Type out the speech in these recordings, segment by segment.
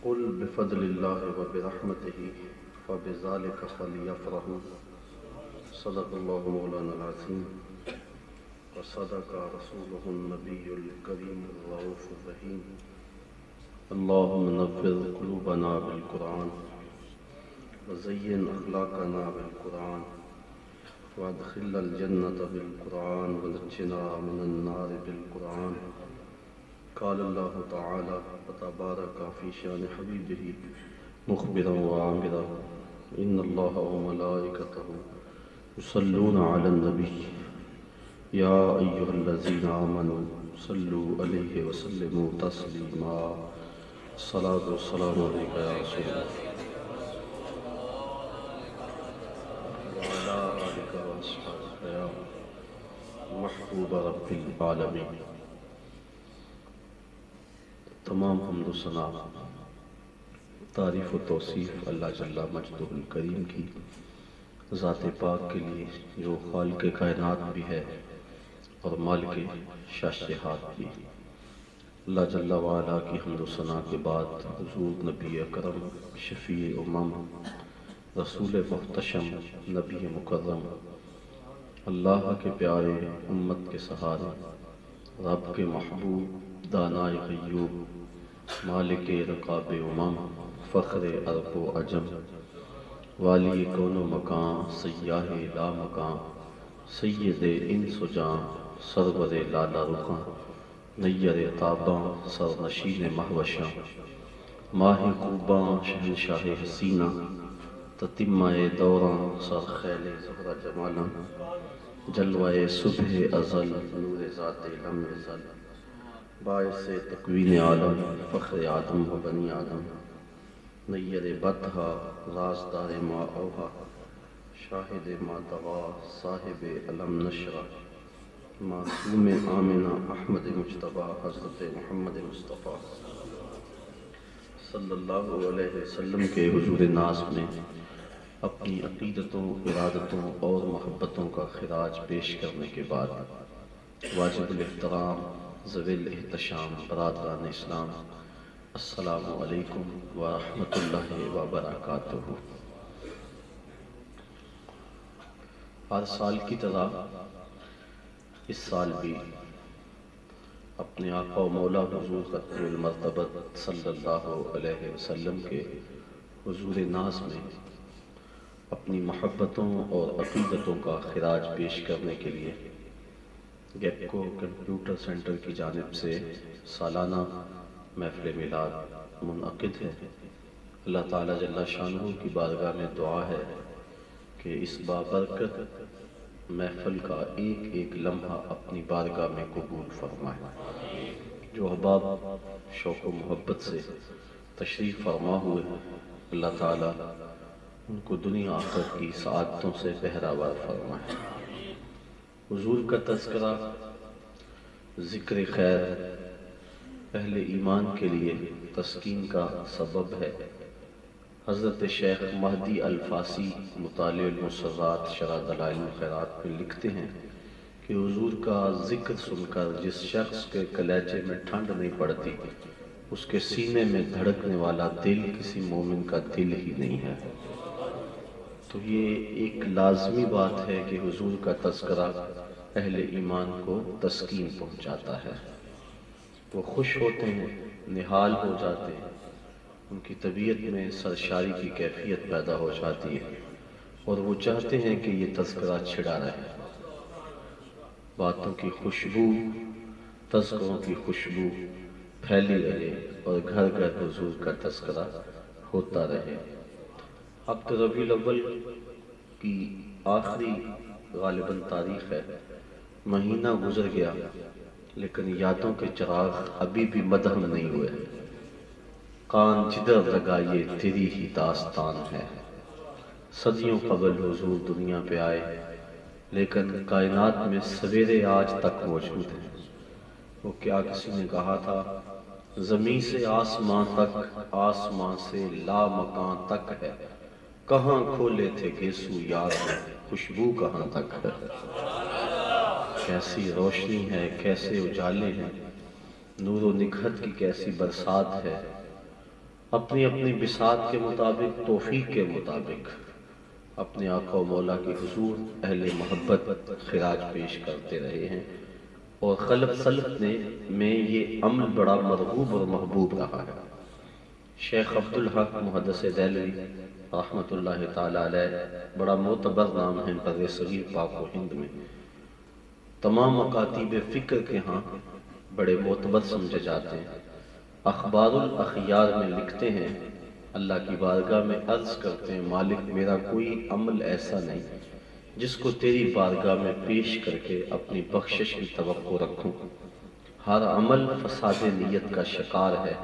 قل بفضل الله وبرحمته فبذلك فليفرحوا صدق الله مولانا العظيم وصدق رسوله النبي الكريم الرؤوف الرحيم اللهم نور قلوبنا بالقرآن وزين أخلاقنا بالقرآن وادخلنا الجنة بالقرآن ونجنا من النار بالقرآن. قال الله تعالى وتبارك في شان حبيبه مخبرا وعامرا إن الله وملائكته يصلون على النبي يا أيها الذين آمنوا صلوا عليه وسلموا تسليما. الصلاة والسلام عليك يا رسول الله وعلى آلك وأصحابك يا محبوب رب العالمين. تمام حمد و ثنا تعریف و توصیف اللہ جل مجدہ الکریم کی ذات پاک کے لیے جو خالق کائنات بھی ہے اور مالک شاشہات بھی. اللہ جل وعلا کی حمد و ثنا کے بعد حضور نبی اکرم شفیع امم رسول محتشم نبی مکرم اللہ کے پیارے امت کے سہارے رب کے محبوب دانائے غیوب مالک رقاب امم فخر عرب و عجم والی کون و مکان سیاہ لا مکان سید انس و جان سرور لالا رخاں نیر تاباں سرنشین مہوشاں ماہ خوباں شہنشاہ حسینہ تتمہ دوراں سر خیل زہرہ جمالاں جلوہ صبح ازل نور ذات لم یزل باعث تکوین عالم فخر آدم و بنی آدم نیر بطحا رازدار ما اوہا شاہد ما دغا صاحب علم نشرہ معصوم آمنہ احمد مجتبہ حضرت محمد مصطفیٰ صلی اللہ علیہ وسلم کے حضور ناز میں اپنی عقیدتوں ارادتوں اور محبتوں کا خراج پیش کرنے کے بعد واجب الاحترام ذوی الاحتشام برادران اسلام السلام علیکم ورحمۃ اللہ وبرکاتہ. ہر سال کی طرح اس سال بھی اپنے آقا و مولا حضور قطر المرتبت صلی اللہ علیہ وسلم کے حضور ناز میں اپنی محبتوں اور عقیدتوں کا خراج پیش کرنے کے لیے گیپکو کمپیوٹر سینٹر کی جانب سے سالانہ محفل میلاد منعقد ہے. اللہ تعالیٰ جل شانہ کی بارگاہ میں دعا ہے کہ اس بابرکت محفل کا ایک ایک لمحہ اپنی بارگاہ میں قبول فرمائے. جو احباب شوق و محبت سے تشریف فرما ہوئے اللہ تعالیٰ ان کو دنیا آخرت کی سعادتوں سے بہرہور فرمائے. حضور کا تذکرہ ذکر خیر اہل ایمان کے لیے تسکین کا سبب ہے. حضرت شیخ مہدی الفاسی مطالع المسرات شرح دلائل الخیرات میں لکھتے ہیں کہ حضور کا ذکر سن کر جس شخص کے کلیجے میں ٹھنڈ نہیں پڑتی اس کے سینے میں دھڑکنے والا دل کسی مومن کا دل ہی نہیں ہے. تو یہ ایک لازمی بات ہے کہ حضور کا تذکرہ اہل ایمان کو تسکین پہنچاتا ہے. وہ خوش ہوتے ہیں، نہال ہو جاتے ہیں، ان کی طبیعت میں سرشاری کی کیفیت پیدا ہو جاتی ہے اور وہ چاہتے ہیں کہ یہ تذکرہ چھڑا رہے. باتوں کی خوشبو تذکروں کی خوشبو پھیلی رہے اور گھر گھر حضور کا تذکرہ ہوتا رہے. اب تو ربیع الاول کی آخری غالباً تاریخ ہے، مہینہ گزر گیا لیکن یادوں کے چراغ ابھی بھی مدھم نہیں ہوئے. کان جدھر لگائیے تیری ہی داستان ہے. صدیوں قبل حضور دنیا پہ آئے لیکن کائنات میں سویرے آج تک موجود ہیں. وہ کیا کسی نے کہا تھا زمین سے آسمان تک، آسمان سے لا مکان تک ہے. کہاں کھولے تھے گیسو یار ہے، خوشبو کہاں تک ہے. کیسی روشنی ہے، کیسے اجالے ہیں، نور و نکھت کی کیسی برسات ہے. اپنی اپنی بساط کے مطابق، توفیق کے مطابق اپنے آقا و مولا کے حضور اہل محبت خراج پیش کرتے رہے ہیں، اور خلف سلف میں یہ عمل بڑا مرغوب اور محبوب رہا ہے۔ شیخ عبدالحق محدث دہلوی رحمۃ اللہ تعالی علیہ بڑا معتبر نام ہے بر صغیر پاک و ہند میں، تمام مکاتیب فکر کے ہاں بڑے معتبر سمجھے جاتے ہیں۔ اخبار الاخیار میں لکھتے ہیں، اللہ کی بارگاہ میں عرض کرتے ہیں، مالک میرا کوئی عمل ایسا نہیں جس کو تیری بارگاہ میں پیش کر کے اپنی بخشش کی توقع رکھوں۔ ہر عمل فساد نیت کا شکار ہے،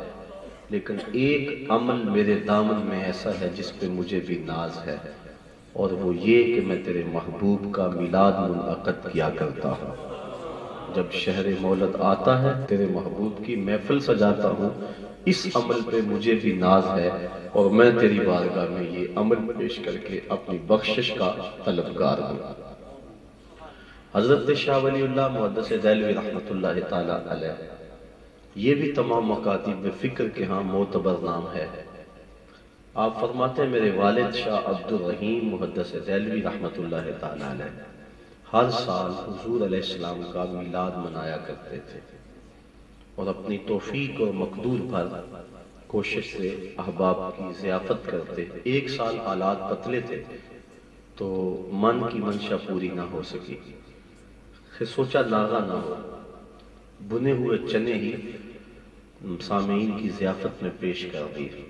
لیکن ایک عمل میرے دامن میں ایسا ہے جس پہ مجھے بھی ناز ہے، اور وہ یہ کہ میں تیرے محبوب کا میلاد منعقد کیا کرتا ہوں۔ جب شہر مولد آتا ہے تیرے محبوب کی محفل سجاتا ہوں، اس عمل پہ مجھے بھی ناز ہے، اور میں تیری بارگاہ میں یہ عمل پیش کر کے اپنی بخشش کا طلبگار ہوں۔ حضرت شاہ ولی اللہ محدث دہلوی رحمۃ اللہ تعالی علیہ، یہ بھی تمام مکاتب فکر کے ہاں معتبر نام ہے۔ آپ فرماتے ہیں، میرے والد شاہ عبدالرحیم محدث دہلوی رحمۃ اللہ تعالی علیہ ہر سال حضور علیہ السلام کا میلاد منایا کرتے تھے، اور اپنی توفیق اور مقدور پر کوشش سے احباب کی ضیافت کرتے۔ ایک سال حالات پتلے تھے تو من کی منشا پوری نہ ہو سکی، پھر سوچا ناغہ نہ ہو، بنے ہوئے چنے ہی سامعین کی ضیافت میں پیش کر دیے،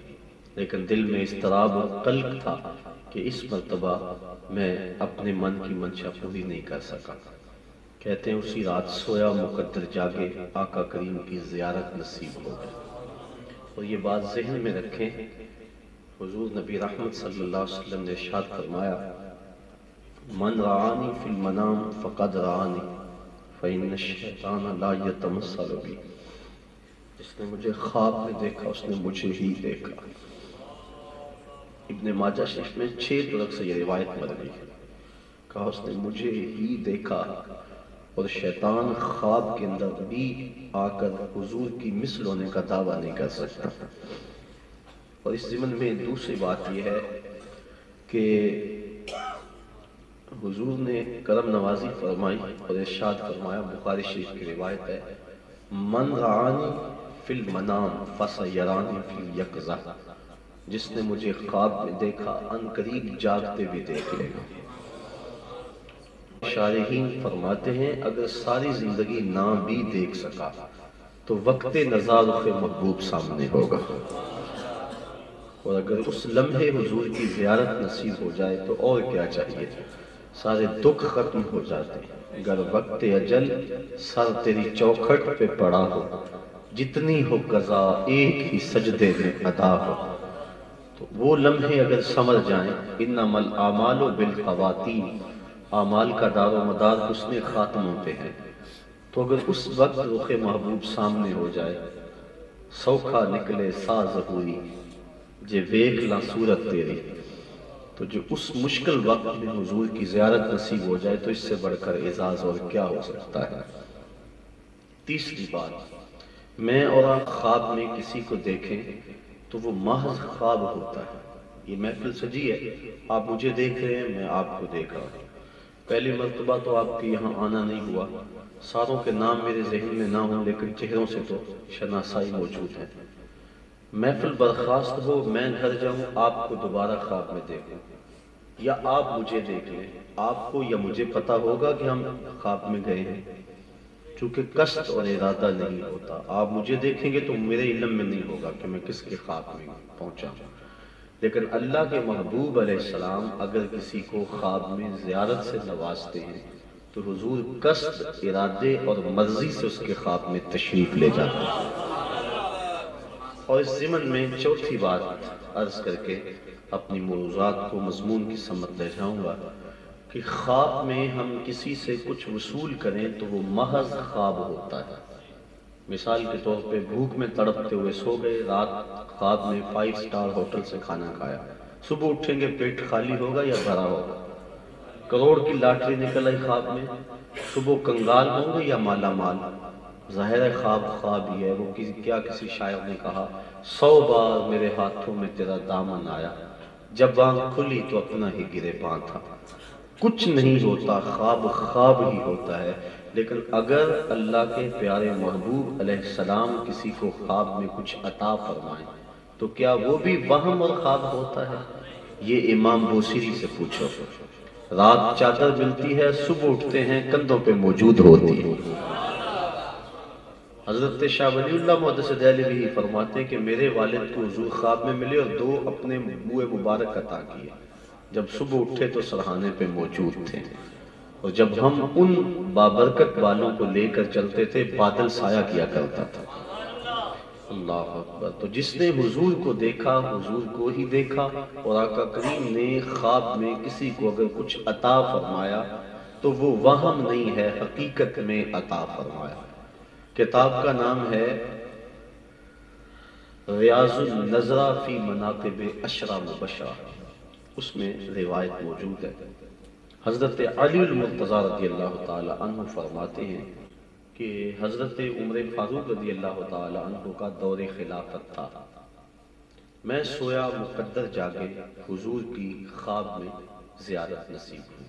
لیکن دل میں اضطراب اور قلق تھا کہ اس مرتبہ میں اپنے من کی منشا پوری نہیں کر سکا۔ کہتے ہیں اسی رات سویا مقدر جاگے، آقا کریم کی زیارت نصیب ہو گئی۔ اور یہ بات ذہن میں رکھیں، حضور نبی رحمت صلی اللہ علیہ وسلم نے ارشاد فرمایا، من رعانی فی المنام فقد رعانی فإن الشیطان لا یتمثل بی، جس نے مجھے خواب میں دیکھا اس نے مجھے ہی دیکھا۔ ابن ماجہ شریف میں 6 طرق سے یہ روایت مروی ہے، کہا اس نے مجھے ہی دیکھا، اور شیطان خواب کے اندر بھی آ کر حضور کی مثل ہونے کا دعویٰ نہیں کر سکتا۔ اور اس ضمن میں دوسری بات یہ ہے کہ حضور نے کرم نوازی فرمائی اور ارشاد فرمایا، بخاری شریف کی روایت ہے، من رعانی فی المنام فسیرانی فی الیقظہ، جس نے مجھے خواب میں دیکھا ان قریب جاگتے بھی دیکھ لے گا۔ شارحین فرماتے ہیں، اگر ساری زندگی نہ بھی دیکھ سکا تو وقت نظر محبوب سامنے ہوگا، اور اگر اس لمحے حضور کی زیارت نصیب ہو جائے تو اور کیا چاہیے، سارے دکھ ختم ہو جاتے ہیں۔ اگر وقت اجل سر تیری چوکھٹ پہ پڑا ہو، جتنی ہو قضا ایک ہی سجدے میں ادا ہو، تو وہ لمحے اگر سمجھ جائیں، انما الاعمال بالخواتیم، اعمال کا دار و مدار حسن خاتموں پہ ہے، تو اگر اس وقت رخ محبوب سامنے ہو جائے، سوکھا نکلے سا ظہوری جے ویکھ لا صورت تیری، تو جو اس مشکل وقت میں حضور کی زیارت نصیب ہو جائے تو اس سے بڑھ کر اعزاز اور کیا ہو سکتا ہے۔ تیسری بات، میں اور آپ خواب میں کسی کو دیکھیں تو وہ محض خواب ہوتا ہے۔ یہ محفل سجی ہے، آپ مجھے دیکھ رہے ہیں، میں آپ کو دیکھ رہا ہوں۔ پہلی مرتبہ تو آپ کے یہاں آنا نہیں ہوا، ساروں کے نام میرے ذہن میں نہ ہوں لیکن چہروں سے تو شناسائی موجود ہے۔ محفل برخاست ہو، میں گھر جاؤں، آپ کو دوبارہ خواب میں دیکھوں، یا آپ مجھے دیکھ لیں، آپ کو یا مجھے پتا ہوگا کہ ہم خواب میں گئے ہیں، چونکہ قصد اور ارادہ نہیں ہوتا۔ آپ مجھے دیکھیں گے تو میرے علم میں نہیں ہوگا کہ میں کس کے خواب میں پہنچا ہوں، لیکن اللہ کے محبوب علیہ السلام اگر کسی کو خواب میں زیارت سے نوازتے ہیں تو حضور قصد، ارادے اور مرضی سے اس کے خواب میں تشریف لے جاتے ہیں۔ اور اس ضمن میں چوتھی بات عرض کر کے اپنی موضوعات کو مضمون کی سمت لے جاؤں گا کہ خواب میں ہم کسی سے کچھ وصول کریں تو وہ محض خواب ہوتا ہے۔ مثال کے طور پہ بھوک میں تڑپتے ہوئے سو گئے، رات خواب میں 5 سٹار ہوٹل سے کھانا کھایا، صبح اٹھیں گے پیٹ خالی ہوگا یا بھرا ہوگا؟ کروڑ کی لاٹری نکل آئی خواب میں، صبح کنگال ہوں گے یا مالا مال؟ ظاہر ہے خواب خواب ہی ہے، وہ کسی شاعر نے کہا 100 بار میرے ہاتھوں میں تیرا دامن آیا، جب آنکھ کھلی تو اپنا ہی گریباں تھا۔ کچھ نہیں ہوتا، خواب خواب ہی ہوتا ہے، لیکن اگر اللہ کے پیارے محبوب علیہ السلام کسی کو خواب میں کچھ عطا فرمائیں تو کیا وہ بھی وہم اور خواب ہوتا ہے؟ یہ امام بوصیری سے پوچھو۔ رات چادر ملتی ہے، صبح اٹھتے ہیں کندھوں پہ موجود ہوتی ہے۔ حضرت شاہ ولی اللہ محدث دہلوی فرماتے ہیں کہ میرے والد کو حضور خواب میں ملے اور 2 اپنے منہ مبارک عطا کیے۔ جب صبح اٹھے تو سرہانے پہ موجود تھے، اور جب ہم ان بابرکت والوں کو لے کر چلتے تھے بادل سایہ کیا کرتا تھا۔ اللہ اکبر۔ تو جس نے حضور کو دیکھا حضور کو ہی دیکھا، اور آقا کریم نے خواب میں کسی کو اگر کچھ عطا فرمایا تو وہ وہم نہیں ہے، حقیقت میں عطا فرمایا۔ کتاب کا نام ہے ریاض النظرہ فی مناقب عشرہ مبشرہ، اس میں روایت موجود ہے۔ حضرت علی المرتضیٰ رضی اللہ تعالی عنہ فرماتے ہیں کہ حضرت عمر فاروق رضی اللہ تعالی عنہ کا دور خلافت تھا۔ میں سویا مقدر جاگے، حضور کی خواب میں زیارت نصیب ہوئی،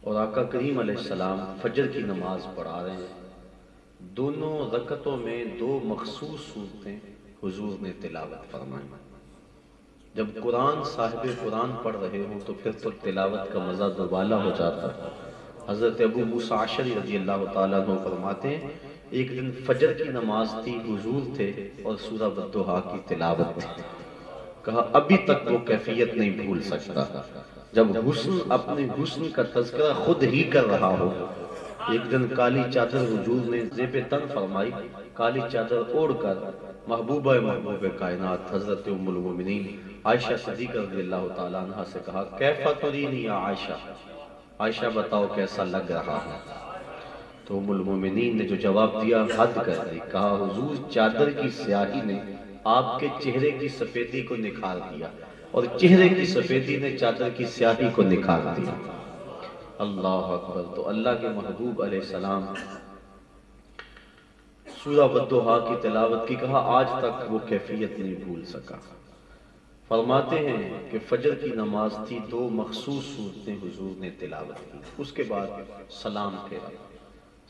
اور آقا کریم علیہ السلام فجر کی نماز پڑھا رہے ہیں۔ دونوں رکعتوں میں 2 مخصوص صورتیں حضور نے تلاوت فرمائی۔ جب قرآن صاحب قرآن پڑھ رہے ہوں تو پھر تو تلاوت کا مزہ دوبالا ہو جاتا ہے۔ حضرت ابو موسیٰ اشعری رضی اللہ تعالیٰ عنہ فرماتے ہیں ایک دن فجر کی نماز تھی، حضور تھے اور سورہ والضحیٰ کی تلاوت تھی۔ کہا ابھی تک وہ کیفیت نہیں بھول سکتا، جب حسن اپنے حسن کا تذکرہ خود ہی کر رہا ہو۔ ایک دن کالی چادر حضور نے زیب تن فرمائی، کالی چادر اوڑھ کر محبوبہ محبوب کائنات حضرت ام المومنین عائشہ صدیقہ رضی اللہ تعالیٰ عنہ سے کہا کیفا ترینی یا عائشہ، عائشہ بتاؤ کیسا لگ رہا ہے؟ تو ام المومنین نے جو جواب دیا حد کر دی، کہا حضور چادر کی سیاہی نے آپ کے چہرے کی سفیدی کو نکھار دیا، اور چہرے کی سفیدی نے چادر کی سیاہی کو نکھار دیا۔ اللہ اکبر۔ تو اللہ کے محبوب علیہ السلام سورہ والضحیٰ کی تلاوت کی، کہا آج تک وہ کیفیت نہیں بھول سکا۔ فرماتے ہیں کہ فجر کی نماز تھی، 2 مخصوص صورتیں حضور نے تلاوت کی، اس کے بعد سلام پھیرا،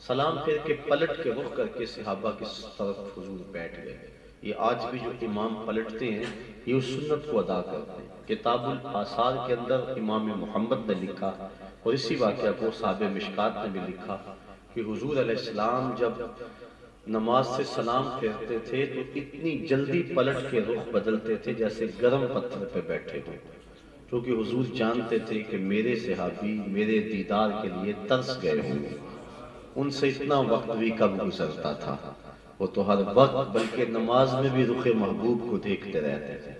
سلام پھیر کے پلٹ کے رخ کر کے صحابہ کی طرف حضور بیٹھ گئے۔ یہ آج بھی جو امام پلٹتے ہیں یہ اس سنت کو ادا کرتے ہیں۔ کتاب الآثار کے اندر امام محمد نے لکھا، اور اسی واقعہ کو صاحب مشکات نے بھی لکھا، کہ حضور علیہ السلام جب نماز سے سلام پھیرتے تھے تو اتنی جلدی پلٹ کے رخ بدلتے تھے جیسے گرم پتھر پہ بیٹھے ہوں، کیونکہ حضور جانتے تھے کہ میرے صحابی میرے دیدار کے لیے ترس گئے ہوں گے۔ ان سے اتنا وقت بھی کم گزرتا تھا، وہ تو ہر وقت بلکہ نماز میں بھی رخ محبوب کو دیکھتے رہتے تھے۔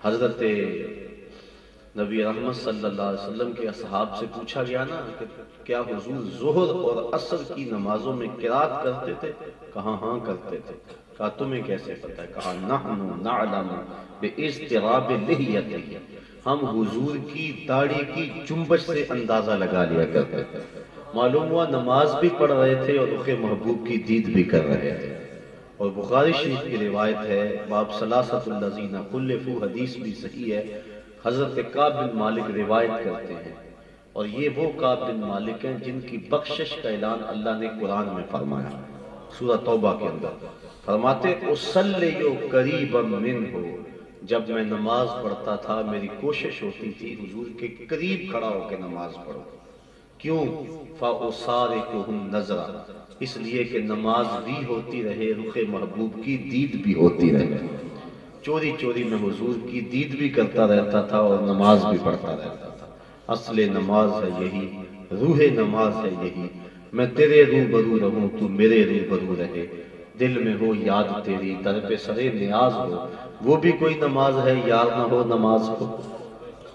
حضرت نبی رحمت صلی اللہ علیہ وسلم کے اصحاب سے پوچھا گیا نا کہ کیا حضور ظہر اور عصر کی نمازوں میں قرات کرتے تھے؟ کہا ہاں کرتے تھے۔ کہا تمہیں کیسے پتہ ہے؟ کہا نحن نعلم باضطراب لحیتہ، ہم حضور کی داڑھی کی جنبش سے اندازہ لگا لیا کرتے تھے۔ معلوم ہوا نماز بھی پڑھ رہے تھے اور رخ محبوب کی دید بھی کر رہے تھے۔ اور بخاری شریف کی روایت ہے، باب ثلاثۃ الذین خلفوا، حدیث بھی صحیح ہے، حضرت کعب بن مالک روایت کرتے ہیں، اور یہ وہ کعب بن مالک ہیں جن کی بخشش کا اعلان اللہ نے قرآن میں فرمایا، سورہ توبہ کے اندر فرماتے اصلی قریبا منہ، جب میں نماز پڑھتا تھا میری کوشش ہوتی تھی حضور کے قریب کھڑا ہو کے نماز پڑھو۔ کیوں؟ فَأُصَارِكُهُ النَّظْرَ، اس لیے کہ نماز بھی ہوتی رہے، رخ محبوب کی دید بھی ہوتی رہے۔ چوری چوری میں حضور کی دید بھی کرتا رہتا تھا اور نماز بھی پڑھتا رہتا تھا۔ اصل نماز ہے یہی، روح نماز ہے یہی، میں تیرے روبرو رہوں تو میرے روبرو رہے، دل میں ہو یاد تیری در پہ سرے نیاز ہو، وہ بھی کوئی نماز ہے یار نہ ہو نماز کو۔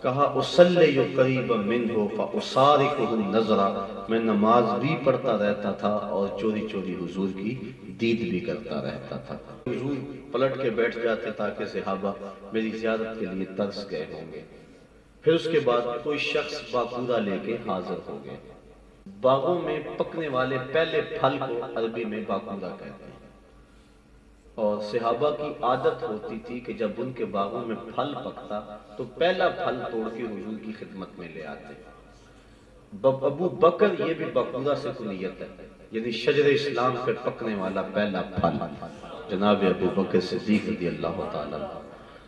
کہا اصلی قریبا منہ فاصارکہ النظر، میں نماز بھی پڑھتا رہتا تھا اور چوری چوری حضور کی دید بھی کرتا رہتا تھا۔ حضور پلٹ کے بیٹھ جاتے تاکہ صحابہ میری زیارت کے لیے ترس گئے ہوں گے۔ پھر اس کے بعد کوئی شخص باکورہ لے کے حاضر ہو گئے، باغوں میں پکنے والے پہلے پھل کو عربی میں باقورہ کہتے ہیں، اور صحابہ کی عادت ہوتی تھی کہ جب ان کے باغوں میں پھل پکتا تو پہلا پھل توڑ کے حضور کی خدمت میں لے آتے۔ ابو بکر یہ بھی باقورہ سے کنیت ہے، یعنی شجر اسلام پہ پکنے والا پہلا پھل، جناب ابو بکر صدیق رضی اللہ تعالیٰ،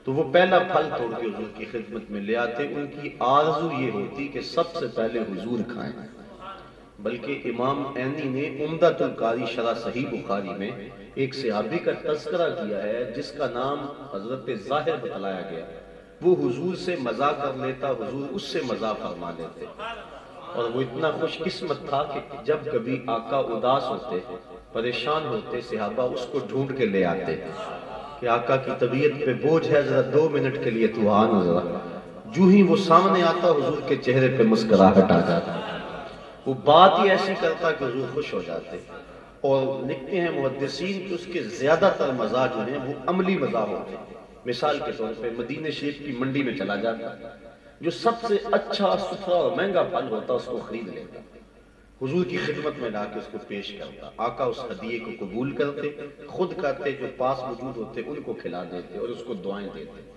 تو وہ پہلا پھل توڑ کے حضور کی خدمت میں لے آتے۔ ان کی آرزو یہ ہوتی کہ سب سے پہلے حضور کھائیں، بلکہ امام عینی نے عمدۃ القاری شرح صحیح بخاری میں ایک صحابی کا تذکرہ کیا ہے جس کا نام حضرت ظاہر بتلایا گیا۔ وہ حضور سے مزاح کر لیتا، حضور اس سے مزاح فرما لیتے، اور وہ اتنا خوش قسمت تھا کہ جب کبھی آقا اداس ہوتے، پریشان ہوتے، صحابہ اس کو ڈھونڈ کے لے آتے کہ آقا کی طبیعت پہ بوجھ ہے، ذرا 2 منٹ کے لیے تو آنا ذرا۔ جو ہی وہ سامنے آتا حضور کے چہرے پہ مسکراہٹ آ جاتا، وہ بات ہی ایسی کرتا کہ حضور خوش ہو جاتے۔ اور لکھتے ہیں محدثین کہ اس کے زیادہ تر مزاح جو ہیں وہ عملی مزاح ہوتے ہیں۔ مثال کے طور پہ مدینہ شریف کی منڈی میں چلا جاتا، جو سب سے اچھا ستھرا اور مہنگا پھل ہوتا اس کو خرید لیتا، حضور کی خدمت میں لا کے اس کو پیش کرتا۔ آقا اس ہدیے کو قبول کرتے، خود کھاتے، جو پاس موجود ہوتے ان کو کھلا دیتے اور اس کو دعائیں دیتے۔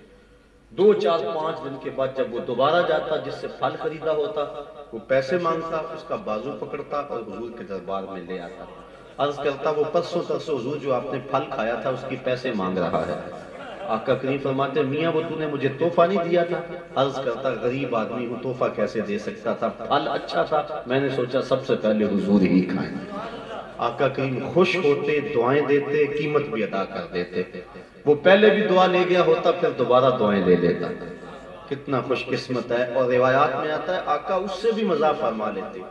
2 4 5 دن کے بعد جب وہ دوبارہ جاتا، جس سے پھل خریدا ہوتا، وہ پیسے مانگتا، اس کا بازو پکڑتا اور حضور کے دربار میں لے آتا، عرض کرتا وہ پرسوں حضور جو آپ نے پھل کھایا تھا اس کی پیسے مانگ رہا ہے۔ آقا کریم فرماتے میاں وہ تو نے مجھے تحفہ نہیں دیا تھا؟ عرض کرتا غریب آدمی ہوں، تحفہ کیسے دے سکتا تھا، پھل اچھا تھا، میں نے سوچا سب سے پہلے حضور ہی کھائیں۔ آقا کریم خوش ہوتے، دعائیں دیتے، قیمت بھی ادا کر دیتے۔ وہ پہلے بھی دعا لے گیا ہوتا، پھر دوبارہ دعائیں لے لیتا۔ کتنا خوش قسمت ہے۔ اور روایات میں آتا ہے آقا اس سے بھی مزاح فرما لیتے،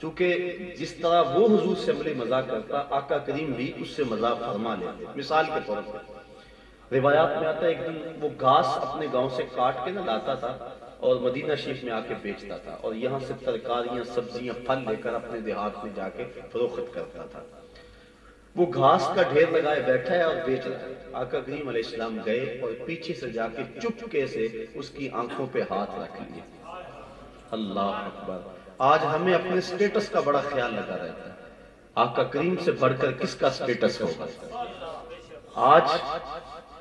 چونکہ جس طرح وہ حضور سے عملی مزاح کرتا، آقا کریم بھی اس سے مزاح فرما لیتے۔ مثال کے طور پر روایات میں آتا ہے ایک دن وہ گھاس اپنے گاؤں سے کاٹ کے نہ لاتا تھا اور مدینہ شریف میں آ کے بیچتا تھا، اور یہاں سے ترکاریاں، سبزیاں، پھل لے کر اپنے دیہات میں جا کے فروخت کرتا تھا۔ وہ گھاس کا ڈھیر لگائے بیٹھا ہے اور بیچ رہا ہے۔ آقا کریم علیہ السلام گئے اور پیچھے سے جا کے چپکے سے اس کی آنکھوں پہ ہاتھ رکھ لیے۔ اللہ اکبر۔ آج ہمیں اپنے سٹیٹس کا بڑا خیال لگا رہتا ہے، آقا کریم سے بڑھ کر کس کا سٹیٹس ہوگا؟ آج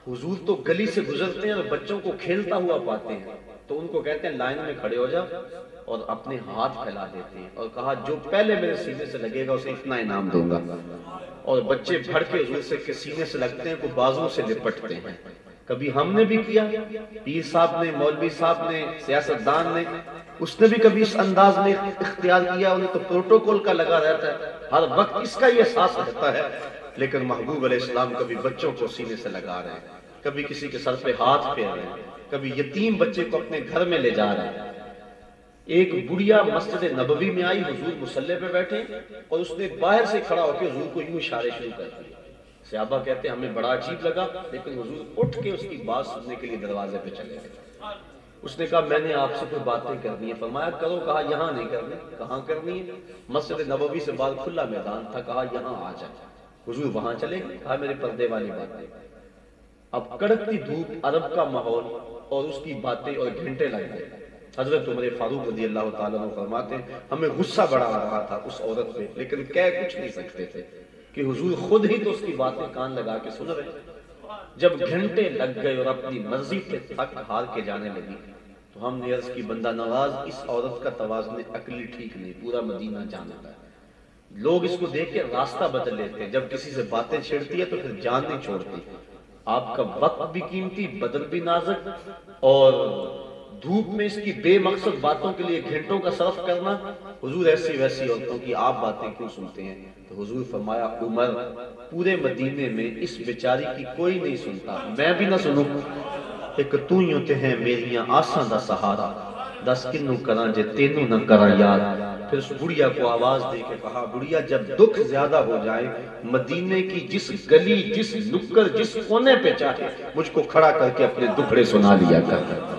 حضور تو گلی سے گزرتے ہیں اور بچوں کو کھیلتا ہوا پاتے ہیں تو ان کو کہتے ہیں لائن میں کھڑے ہو جاؤ، اور اپنے ہاتھ پھیلا دیتے ہیں اور کہا جو پہلے میرے سینے سے لگے گا اسے اتنا انعام دوں گا، اور بچے بھڑ کے حضور سے سینے سے لگتے ہیں، کو بازو سے لپٹتے ہیں۔ کبھی ہم نے بھی کیا، پیر صاحب نے، مولوی صاحب نے، سیاستدان نے، اس نے بھی کبھی اس انداز میں اختیار کیا، انہیں تو پروٹوکول کا لگا رہتا ہے، ہر وقت اس کا یہ احساس رہتا ہے، لیکن محبوب علیہ السلام کبھی بچوں کو سینے سے لگا رہے ہیں، کبھی کسی کے سر پہ ہاتھ پھیر رہے ہیں، کبھی یتیم بچے کو اپنے گھر میں لے جا رہے ہیں۔ ایک بڑھیا مسجد نبوی میں آئی، حضور مصلی پہ بیٹھے اور اس نے باہر سے کھڑا ہو کے حضور کو یوں اشارے شروع کر دیے۔ صحابہ کہتے ہیں ہمیں بڑا عجیب لگا، لیکن حضور اٹھ کے اس کی بات سننے کے لیے دروازے پہ چلے گئے۔ اس نے کہا میں نے آپ سے کوئی باتیں کرنی ہے، فرمایا کرو، کہا یہاں نہیں کرنی، کہاں کرنی ہے؟ مسجد نبوی سے بعد کھلا میدان تھا، کہا یہاں آ جائے، حضور وہاں چلے گئے، کہا میرے پردے والی باتیں۔ اب کڑکتی دھوپ، عرب کا ماحول اور اس کی باتیں، اور گھنٹے لگ گئے۔ حضرت عمر فاروق رضی اللہ تعالیٰ عنہ فرماتے ہیں ہمیں غصہ بڑا آ رہا تھا اس عورت پہ، لیکن کہہ کچھ نہیں سکتے تھے کہ حضور خود ہی تو اس کی باتیں کان لگا کے سن رہے۔ جب گھنٹے لگ گئے اور اپنی مرضی پہ تھک ہار کے جانے لگی تو ہم نے عرض کی بندہ نواز اس عورت کا توازن عقلی ٹھیک نہیں، پورا مدینہ جانتا ہے، لوگ اس کو دیکھ کے راستہ بدل لیتے ہیں، جب کسی سے باتیں چھیڑتی ہے تو پھر جان نہیں چھوڑتی۔ آپ کا وقت بھی قیمتی، بدن بھی نازک، اور دھوپ میں اس کی بے مقصد باتوں کے لیے گھنٹوں کا صرف کرنا، حضور ایسی ویسی عورتوں کی آپ باتیں کیوں سنتے ہیں؟ تو حضور فرمایا عمر پورے مدینے میں اس بیچاری کی کوئی نہیں سنتا، میں بھی نہ سنوں، ایک تو ہی ہوتے ہیں میریاں آساں دا سہارا، دس کنوں کراں جے تینوں نہ کراں یاد۔ پھر اس بڑھیا کو آواز دے کے کہا بڑھیا جب دکھ زیادہ ہو جائے مدینے کی جس گلی، جس نکڑ، جس کونے پہ چاہے مجھ کو کھڑا کر کے اپنے دکھڑے سنا لیا کر۔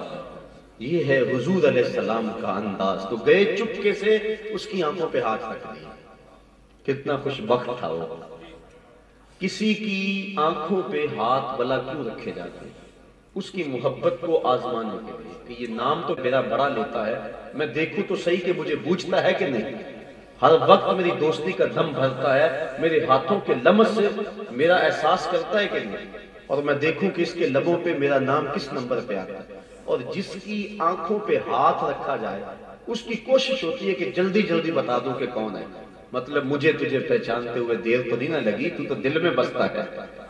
یہ ہے حضور علیہ السلام کا انداز۔ تو گئے چپکے سے اس کی آنکھوں پہ ہاتھ رکھ دیا، کتنا خوش بخت تھا وہ۔ کسی کی آنکھوں پہ ہاتھ بلا کیوں رکھے جاتے ہیں؟ اس کی محبت کو آزمانے کے لیے کہ یہ نام تو میرا بڑا لیتا ہے، میں دیکھوں تو صحیح کہ مجھے بوجھتا ہے کہ نہیں۔ ہر وقت میری دوستی کا دم بھرتا ہے، میرے ہاتھوں کے لمس سے میرا احساس کرتا ہے کہ نہیں، اور میں دیکھوں کہ اس کے لبوں پہ میرا نام کس نمبر پہ آتا ہے، اور جس کی آنکھوں پہ ہاتھ رکھا جائے اس کی کوشش ہوتی ہے کہ جلدی جلدی بتا دوں کہ کون ہے۔ مطلب مجھے تجھے پہچانتے ہوئے دیر تو نہیں نہ لگی، تو دل میں بستا ہے،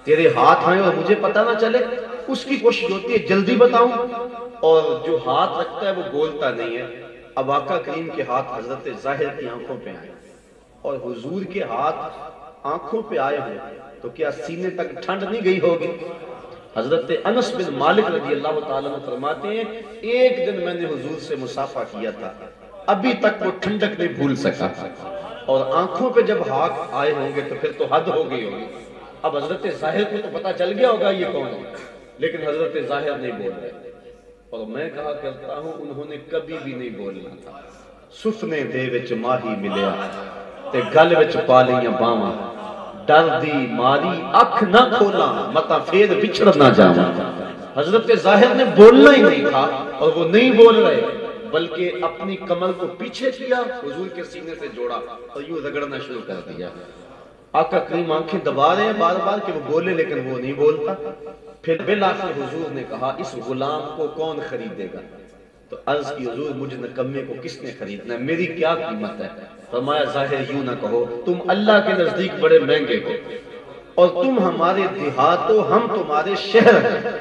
تیرے ہاتھ آئیں اور مجھے پتہ نہ چلے، اس کی کوشش ہوتی ہے جلدی بتاؤں، اور جو ہاتھ رکھتا ہے وہ بولتا نہیں ہے۔ اب آقا کریم کے ہاتھ حضرت ظاہر کی آنکھوں پہ آئے، اور حضور کے ہاتھ آنکھوں پہ آئے ہوئے تو کیا سینے تک ٹھنڈ نہیں گئی ہوگی؟ حضرت انس بن مالک رضی اللہ تعالیٰ عنہ فرماتے ہیں ایک دن میں نے حضور سے مصافحہ کیا تھا، ابھی تک وہ ٹھنڈک نہیں بھول سکا، اور آنکھوں پہ جب ہاتھ آئے ہوں گے تو پھر تو حد ہو گئی ہوگی۔ اب حضرت ظاہر کو تو پتا چل گیا ہوگا یہ کون ہے، لیکن حضرت ظاہر نہیں بول رہے، اور میں کہا کرتا ہوں انہوں نے کبھی بھی نہیں بولنا تھا۔ سفنے دے وچ ماہی ملیا تے گل وچ پالیاں باواں، ڈر دی ماری اکھ نہ کھولا متا پھر بچھڑ نہ جاواں۔ حضرت ظاہر نے بولنا ہی نہیں تھا، اور وہ نہیں بول رہے، بلکہ اپنی کمر کو پیچھے کیا، حضور کے سینے سے جوڑا اور یوں رگڑنا شروع کر دیا۔ آقا کریم آنکھیں دبا رہے ہیں بار بار کہ وہ بولے، لیکن وہ نہیں بولتا۔ پھر بالآخر حضور نے کہا اس غلام کو کون خریدے گا؟ تو عرض کی حضور مجھ نکمے کو کس نے خریدنا ہے، میری کیا قیمت ہے؟ فرمایا ظاہر یوں نہ کہو، تم اللہ کے نزدیک بڑے مہنگے ہو، اور تم ہمارے دیہات ہو، ہم تمہارے شہر ہیں۔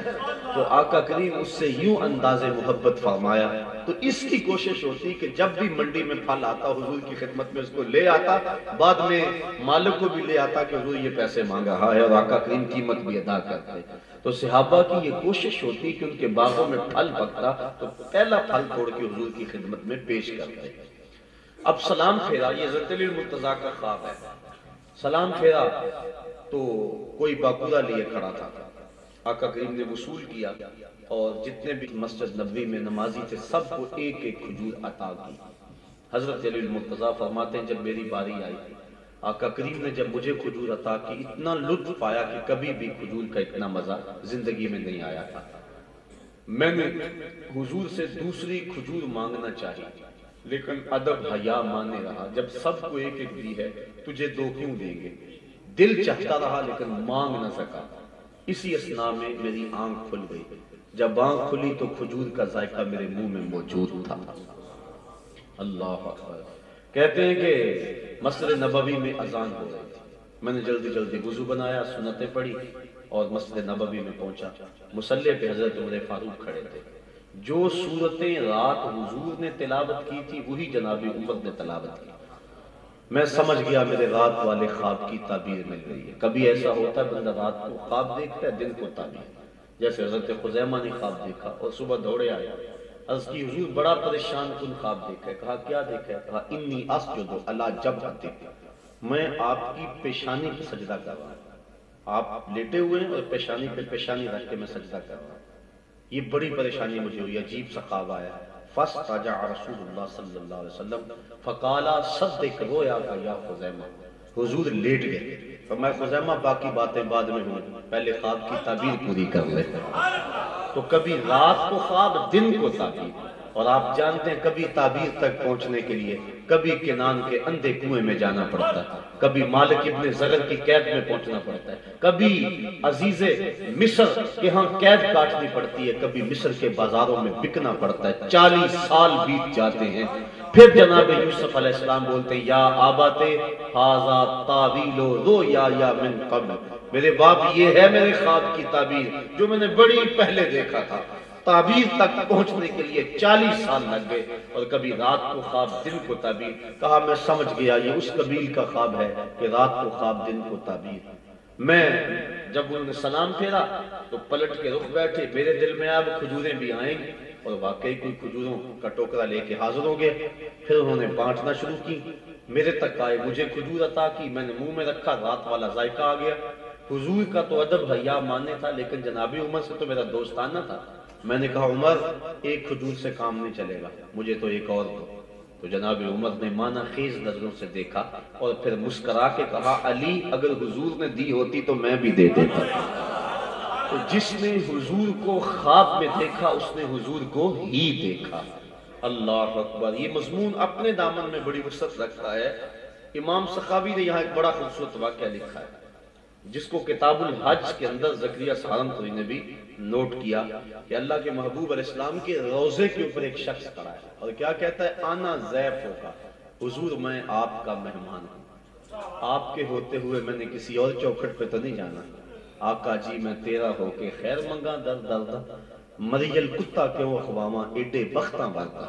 تو آقا کریم اس سے یوں انداز محبت فرمایا، تو اس کی کوشش ہوتی کہ جب بھی منڈی میں پھل آتا حضور کی خدمت میں اس کو لے آتا، بعد میں مالک کو بھی لے آتا کہ حضور یہ پیسے مانگا ہے، اور آقا کریم قیمت بھی ادا کرتے۔ تو صحابہ کی یہ کوشش ہوتی کہ ان کے باغوں میں پھل پکتا تو پہلا پھل توڑ کے حضور کی خدمت میں پیش کرتے۔ اب سلام پھیرا، یہ ذل المرتضیٰ کا خواب ہے، سلام پھیرا تو کوئی باقورہ لیے کھڑا تھا، آقا کریم نے وصول کیا، اور جتنے بھی مسجد نبوی میں نمازی تھے سب کو ایک ایک کھجور عطا کی۔ حضرت علی المرتضیٰ فرماتے ہیں جب میری باری آئی، آقا کریم نے جب مجھے کھجور عطا کی اتنا لطف پایا کہ کبھی بھی کھجور کا اتنا مزہ زندگی میں نہیں آیا تھا۔ میں نے حضور سے دوسری کھجور مانگنا چاہی، لیکن ادب حیا مانے رہا، جب سب کو ایک ایک دی ہے تجھے دو کیوں دیں گے؟ دل چاہتا رہا لیکن مانگ نہ سکا۔ اسی اسنا میں میری آنکھ کھل گئی، جب آنکھ کھلی تو کھجور کا ذائقہ میرے منہ میں موجود تھا۔ اللہ اکبر۔ کہتے ہیں کہ مسجد نبوی میں اذان ہو رہی تھی، میں نے جلدی جلدی وضو بنایا، سنتیں پڑھی اور مسجد نبوی میں پہنچا۔ مصلی پہ حضرت عمر فاروق کھڑے تھے، جو سورتیں رات حضور نے تلاوت کی تھی وہی جناب عمر نے تلاوت کی۔ میں سمجھ گیا میرے رات والے خواب کی تعبیر مل رہی ہے۔ کبھی ایسا ہوتا ہے بندہ رات کو خواب دیکھتا ہے، دن کو تعبیر، جیسے حضرت خزیمہ نے خواب دیکھا اور صبح دوڑے آیا، عرض کی حضور بڑا پریشان کن خواب دیکھا ہے۔ کہا کیا دیکھا ہے؟ کہا انی اسجد علی جبہتک، میں آپ کی پیشانی پہ سجدہ کر رہا ہوں، آپ لیٹے ہوئے ہیں اور پیشانی پہ پیشانی رکھ کے میں سجدہ کر رہا ہوں۔ یہ بڑی پریشانی مجھے ہوئی، عجیب سا خواب آیا۔ فاستجع رسول اللہ صلی اللہ علیہ وسلم فقالا صدق رؤیاک یا خزیمہ، حضور لیٹ گئے، فرمایا خزیمہ باقی باتیں بعد میں ہوئی، پہلے خواب کی تعبیر پوری کر لے۔ تو کبھی رات کو خواب، دن کو تعبیر، اور آپ جانتے ہیں کبھی تعبیر تک پہنچنے کے لیے کبھی کنان کے اندھے کنویں میں جانا پڑتا ہے، کبھی مالک ابن زغر کی قید میں پہنچنا پڑتا ہے، کبھی عزیز مصر کے ہاں قید کاٹنی پڑتی ہے، کبھی مصر کے بازاروں میں بکنا پڑتا ہے۔ 40 سال بیت جاتے ہیں، پھر جناب یوسف علیہ السلام بولتے ہیں یا آبات ھذا تاویل رؤیا من قبل، میرے باپ یہ ہے میرے خواب کی تعبیر جو میں نے بڑی پہلے دیکھا تھا۔ تعبیر تک پہنچنے کے لیے 40 سال لگ گئے، اور کبھی رات کو خواب دن کو تعبیر۔ کہا میں سمجھ گیا یہ اس قبیل کا خواب ہے کہ رات کو خواب دن کو تعبیر۔ میں جب انہوں نے سلام پھیرا تو پلٹ کے رخ بیٹھے، میرے دل میں اب کھجوریں بھی آئیں گی، اور واقعی کوئی کھجوروں کا ٹوکرا لے کے حاضر ہو گئے۔ پھر انہوں نے بانٹنا شروع کی، میرے تک آئے، مجھے کھجور عطا کی، میں نے منہ میں رکھا، رات والا ذائقہ آ گیا۔ حضور کا تو ادب حیا مانے تھا، لیکن جناب عمر سے تو میرا دوستانہ تھا۔ میں نے کہا عمر ایک کھجور سے کام نہیں چلے گا، مجھے تو ایک اور دو۔ تو جناب عمر نے مانا خیز نظروں سے دیکھا اور پھر مسکرا کے کہا علی اگر حضور نے دی ہوتی تو میں بھی دے دیتا۔ تو جس نے حضور کو خواب میں دیکھا اس نے حضور کو ہی دیکھا۔ اللہ اکبر۔ یہ مضمون اپنے دامن میں بڑی وسعت رکھتا ہے امام سخاوی نے یہاں ایک بڑا خوبصورت واقعہ لکھا ہے جس کو کتاب الحج کے اندر زکریا سہارنپوری نے بھی نوٹ کیا کہ اللہ کے محبوب علیہ السلام کے روضے کے اوپر ایک شخص کھڑا ہے اور کیا کہتا ہے آنا ضیف ہوگا، حضور میں آپ کا مہمان ہوں، آپ کے ہوتے ہوئے میں نے کسی اور چوکھٹ پہ تو نہیں جانا، آقا جی میں تیرا ہو کے خیر منگا در دردا، مریل کتا کیوں اخواما ایڈے بختاں بردا،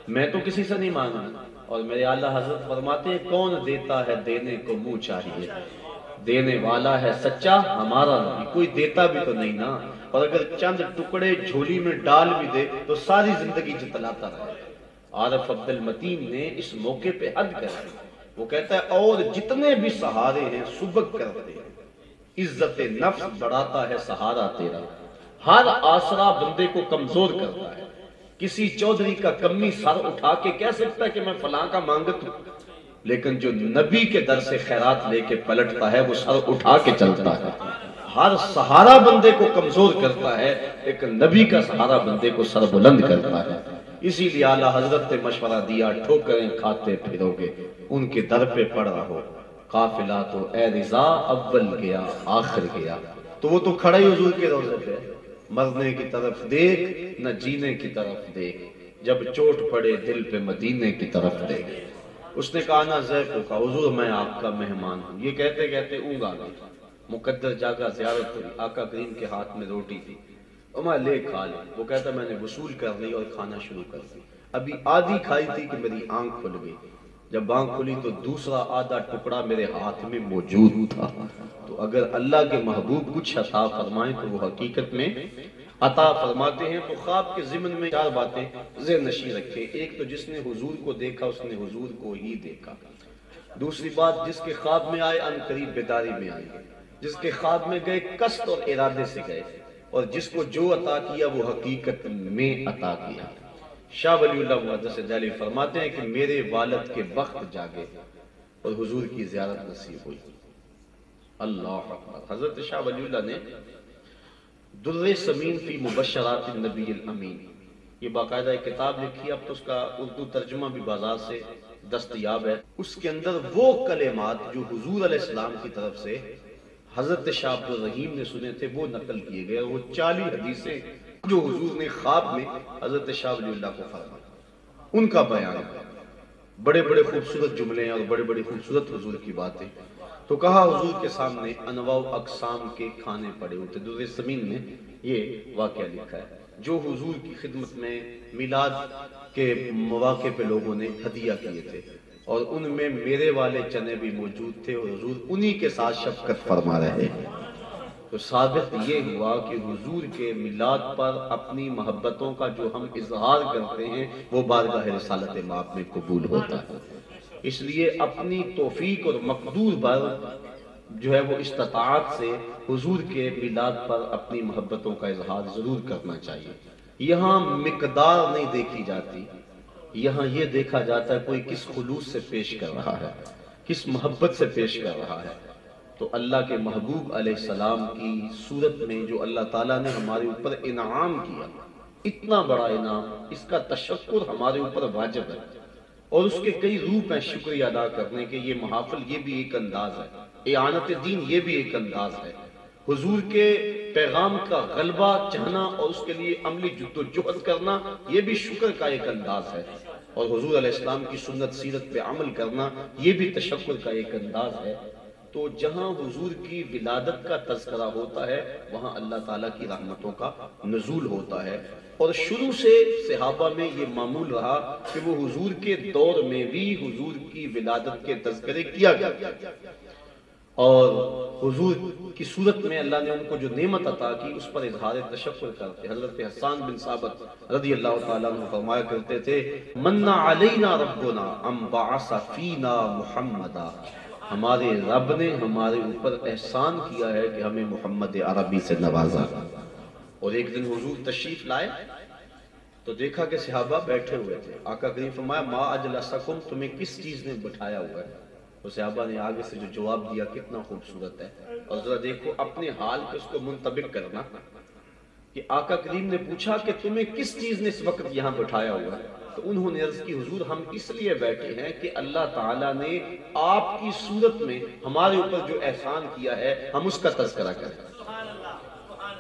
میں تو کسی سے نہیں مانگا، اور میرے اعلیٰ حضرت فرماتے ہیں کون دیتا ہے دینے کو منہ چاہیے، دینے والا ہے سچا ہمارا نبی، کوئی دیتا بھی تو نہیں نا، اور اگر چند ٹکڑے جھولی میں ڈال بھی دے تو ساری زندگی جتلاتا رہے۔ عارف عبد المتین نے اس موقع پہ حد کر دی، وہ کہتا ہے اور جتنے بھی سہارے ہیں سبک کرتے ہیں، عزت نفس بڑھاتا ہے سہارا تیرا، ہر آسرا بندے کو کمزور کرتا ہے، کسی چودھری کا کمی سر اٹھا کے کہہ سکتا ہے کہ میں فلاں کا مانگت ہوں، لیکن جو نبی کے در سے خیرات لے کے پلٹتا ہے وہ سر اٹھا کے چلتا ہے، ہر سہارا بندے کو کمزور کرتا ہے لیکن نبی کا سہارا بندے کو سر بلند کرتا ہے۔ اسی لیے اعلیٰ حضرت نے مشورہ دیا ٹھوکریں کھاتے پھرو گے ان کے در پہ پڑ رہو، قافلہ تو اے رضا اول گیا آخر گیا، تو وہ تو کھڑا ہی حضور کے روضے پہ، مرنے کی طرف دیکھ نہ جینے کی طرف دیکھ، جب چوٹ پڑے دل پہ مدینے کی طرف دیکھ۔ اس نے کہا نا ضیف کا حضور میں آپ کا مہمان ہوں، یہ کہتے کہتے اونگ آ گئی، مقدر جاگا زیارت ہوئی، آقا کریم کے ہاتھ میں روٹی تھی، میں لے کھا لی، وہ کہتا میں نے وصول کر لی اور کھانا شروع کر دی، ابھی آدھی کھائی تھی کہ میری آنکھ کھل گئی، جب آنکھ کھلی تو دوسرا آدھا ٹکڑا میرے ہاتھ میں موجود تھا، تو اگر اللہ کے محبوب کچھ عطا فرمائیں تو وہ حقیقت میں عطا فرماتے ہیں۔ تو خواب کے ضمن میں چار باتیں ذہن نشین رکھے، ایک تو جس نے حضور کو دیکھا اس نے حضور کو ہی دیکھا، دوسری بات جس کے خواب میں آئے ان قریب بیداری میں آئے، جس کے خواب میں گئے قصد اور ارادے سے گئے، اور جس کو جو عطا کیا وہ حقیقت میں عطا کیا۔ شاہ ولی اللہ محدث دہلوی فرماتے ہیں کہ میرے والد کے وقت جاگے اور حضور کی زیارت نصیب ہوئی۔ اللہ اکبر۔ حضرت شاہ ولی اللہ نے در ثمین فی مبشرات النبی الامین یہ باقاعدہ ایک کتاب لکھی، اب تو اس کا اردو ترجمہ بھی بازار سے دستیاب ہے، اس کے اندر وہ کلمات جو حضور علیہ السلام کی طرف سے حضرت شاہ عبد الرحیم نے سنے تھے وہ نقل کیے گئے، وہ 40 حدیثیں جو حضور نے خواب میں حضرت شاہ ولی اللہ کو فرمایا ان کا بیان ہے، بڑے بڑے خوبصورت جملے ہیں اور بڑے بڑے خوبصورت حضور کی باتیں۔ تو کہا حضور کے سامنے انواع و اقسام کے کھانے پڑے ہوتے، در ثمین میں یہ واقعہ لکھا ہے، جو حضور کی خدمت میں میلاد کے مواقع پہ لوگوں نے ہدیہ کیے تھے، اور ان میں میرے والے چنے بھی موجود تھے اور حضور انہی کے ساتھ شفقت فرما رہے ہیں۔ تو ثابت یہ ہوا کہ حضور کے میلاد پر اپنی محبتوں کا جو ہم اظہار کرتے ہیں وہ بارگاہ رسالت مآب میں قبول ہوتا ہے، اس لیے اپنی توفیق اور مقدور پر جو ہے وہ استطاعت سے حضور کے میلاد پر اپنی محبتوں کا اظہار ضرور کرنا چاہیے۔ یہاں مقدار نہیں دیکھی جاتی، یہاں یہ دیکھا جاتا ہے کوئی کس خلوص سے پیش کر رہا ہے، کس محبت سے پیش کر رہا ہے۔ تو اللہ کے محبوب علیہ السلام کی صورت میں جو اللہ تعالیٰ نے ہمارے اوپر انعام کیا، اتنا بڑا انعام، اس کا تشکر ہمارے اوپر واجب ہے، اور اس کے کئی روپ ہیں شکریہ ادا کرنے کے۔ یہ محافل یہ بھی ایک انداز ہے، اعانت دین یہ بھی ایک انداز ہے، حضور کے پیغام کا غلبہ چاہنا اور اس کے لیے عملی جد و جہد کرنا یہ بھی شکر کا ایک انداز ہے، اور حضور علیہ السلام کی سنت سیرت پہ عمل کرنا یہ بھی تشکر کا ایک انداز ہے۔ تو جہاں حضور کی ولادت کا تذکرہ ہوتا ہے وہاں اللہ تعالیٰ کی رحمتوں کا نزول ہوتا ہے، اور شروع سے صحابہ میں یہ معمول رہا کہ وہ حضور کے دور میں بھی حضور کی ولادت کے تذکرے کیا کرتے تھے، اور حضور کی صورت میں اللہ نے ان کو جو نعمت عطا کی اس پر اظہار تشکر کرتے۔ حضرت حسان بن ثابت رضی اللہ تعالیٰ عنہ فرمایا کرتے تھے من علینا ربنا ام بعث فینا محمدا، ہمارے رب نے ہمارے اوپر احسان کیا ہے کہ ہمیں محمد عربی سے نوازا۔ اور ایک دن حضور تشریف لائے تو دیکھا کہ صحابہ بیٹھے ہوئے تھے، آقا کریم فرمایا ما اجلسکم، تمہیں کس چیز نے بٹھایا ہوا ہے؟ تو صحابہ نے آگے سے جو جواب دیا کتنا خوبصورت ہے، اور ذرا دیکھو اپنے حال پہ اس کو منطبق کرنا کہ آقا کریم نے پوچھا کہ تمہیں کس چیز نے اس وقت یہاں بٹھایا ہوا ہے؟ تو انہوں نے عرض کی حضور ہم اس لیے بیٹھے ہیں کہ اللہ تعالیٰ نے آپ کی صورت میں ہمارے اوپر جو احسان کیا ہے ہم اس کا تذکرہ کریں.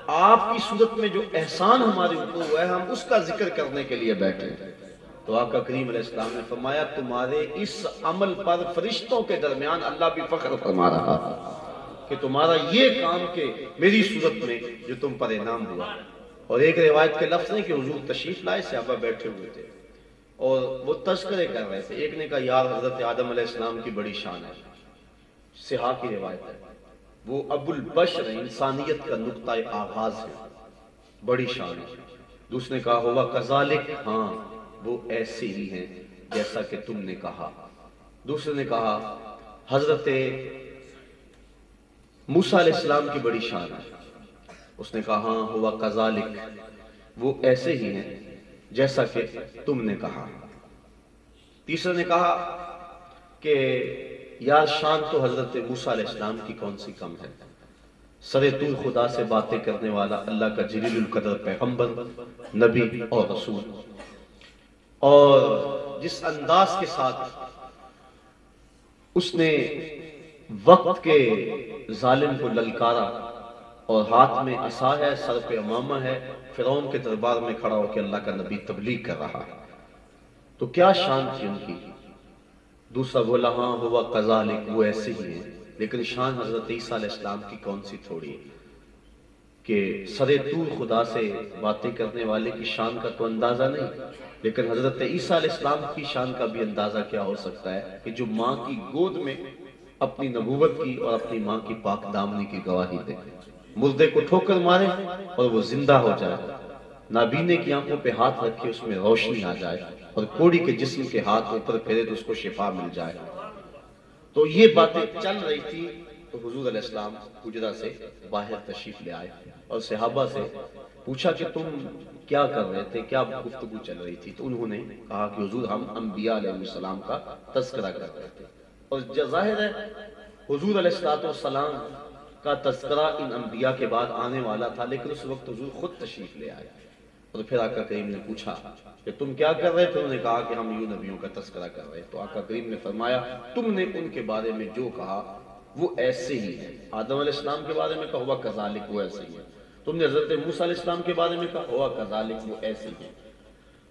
آپ کی صورت میں جو احسان ہمارے اوپر ہوا ہے ہم اس کا ذکر کرنے کے لیے بیٹھے ہیں. تو آقا کریم علیہ السلام نے فرمایا تمہارے اس عمل پر فرشتوں کے درمیان اللہ بھی فخر فرما رہا کہ تمہارا یہ کام کہ میری صورت میں جو تم پر انعام ہوا. اور ایک روایت کے لفظ ہے کہ حضور تشریف لائے، صحابہ بیٹھے ہوئے تھے اور وہ تذکرے کر رہے تھے. ایک نے کہا یار حضرت آدم علیہ السلام کی بڑی شان ہے، صحاح کی روایت ہے، وہ ابو البشر انسانیت کا نقطہ آغاز ہے، بڑی شان ہے. دوسرے نے کہا ہوا کذالک، ہاں وہ ایسے ہی ہیں جیسا کہ تم نے کہا. دوسرے نے کہا حضرت موسیٰ علیہ السلام کی بڑی شان ہے. اس نے کہا ہاں ہوا کذالک، وہ ایسے ہی ہیں جیسا کہ تم نے کہا. تیسرے نے کہا کہ یا شان تو حضرت موسیٰ علیہ السلام کی کون سی کم ہے، سر طور خدا سے باتیں کرنے والا اللہ کا جلیل القدر پیغمبر، نبی اور رسول، اور جس انداز کے ساتھ اس نے وقت کے ظالم کو للکارا اور ہاتھ میں عصا ہے، سر پہ امامہ ہے، فرعون کے دربار میں کھڑا ہو کے اللہ کا نبی تبلیغ کر رہا ہے، تو کیا شان تھی ان کی. دوسرا بولا ہاں ہوا کذالک، وہ ایسے ہی ہیں، لیکن شان حضرت عیسیٰ علیہ السلام کی کون سی تھوڑی ہے کہ سر طور خدا سے باتیں کرنے والے کی شان کا تو اندازہ نہیں، لیکن حضرت عیسیٰ علیہ السلام کی شان کا بھی اندازہ کیا ہو سکتا ہے کہ جو ماں کی گود میں اپنی نبوت کی اور اپنی ماں کی پاک دامنی کی گواہی دے، مردے کو ٹھوکر مارے اور وہ زندہ ہو جائے، نابینے کی آنکھوں پہ ہاتھ رکھے اس میں روشنی آ جائے، اور کوڑی کے جسم کے ہاتھ اوپر پھیرے تو اس کو شفا مل جائے. تو یہ باتیں چل رہی تھی تو حضور علیہ السلام حجرہ سے باہر تشریف لے آئے اور صحابہ سے پوچھا کہ تم کیا کر رہے تھے، کیا گفتگو چل رہی تھی. تو انہوں نے کہا کہ حضور ہم انبیاء علیہ السلام کا تذکرہ کر رہے تھے. اور ظاہر ہے حضور علیہ السلام کا تذکرہ ان انبیاء کے بعد آنے والا تھا، لیکن اس وقت حضور خود تشریف لے آئے. اور پھر آقا کریم نے پوچھا کہ تم کیا کر رہے تھے؟ انہوں نے کہا کہ ہم یوں نبیوں کا تذکرہ کر رہے. تو آقا کریم نے فرمایا تم نے ان کے بارے میں جو کہا وہ ایسے ہی ہے. آدم علیہ السلام کے بارے میں کہا ہوا کذالک، وہ ایسے ہی ہے. تم نے حضرت موسیٰ علیہ السلام کے بارے میں کہا ہوا کذالک، وہ ایسے ہی ہے.